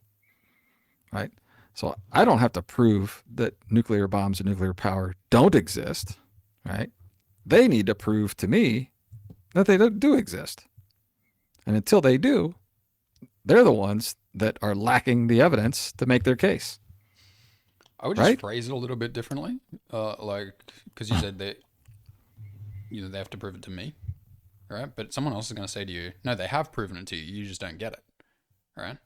Right. So I don't have to prove that nuclear bombs and nuclear power don't exist. Right. They need to prove to me that they do exist. And until they do, they're the ones that are lacking the evidence to make their case. I would just phrase it a little bit differently, because you said that they have to prove it to me, right? But someone else is going to say to you, no, they have proven it to you. You just don't get it, right?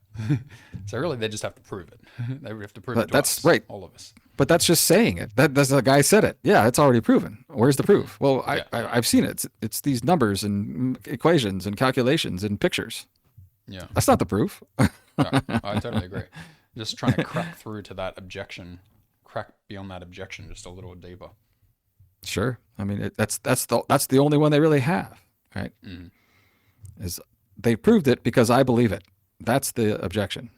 So really, they just have to prove it. They have to prove it to us, right? All of us. But that's just saying it. That's the guy said it. Yeah, it's already proven. Where's the proof? Well, I've seen it. It's these numbers and equations and calculations and pictures. Yeah, that's not the proof. No, I totally agree. Just trying to crack through to that objection, crack beyond that objection just a little deeper. Sure. I mean, that's the only one they really have, right? Mm-hmm. Is they proved it because I believe it. That's the objection.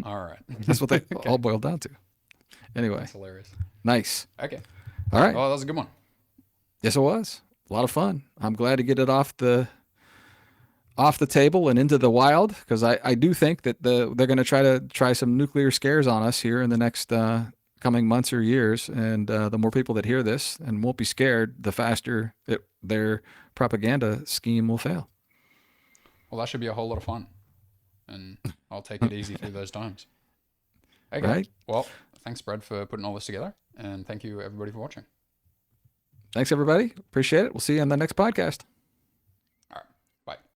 All right. That's what they all boiled down to. Anyway. That's hilarious. Nice. Okay. All right. Oh, that was a good one. Yes, it was. A lot of fun. I'm glad to get it off the table and into the wild, because I do think that they're going to try some nuclear scares on us here in the next coming months or years. And the more people that hear this and won't be scared, the faster their propaganda scheme will fail. Well, that should be a whole lot of fun. And I'll take it easy through those times. Okay. Right. Well, thanks, Brad, for putting all this together. And thank you, everybody, for watching. Thanks, everybody. Appreciate it. We'll see you on the next podcast.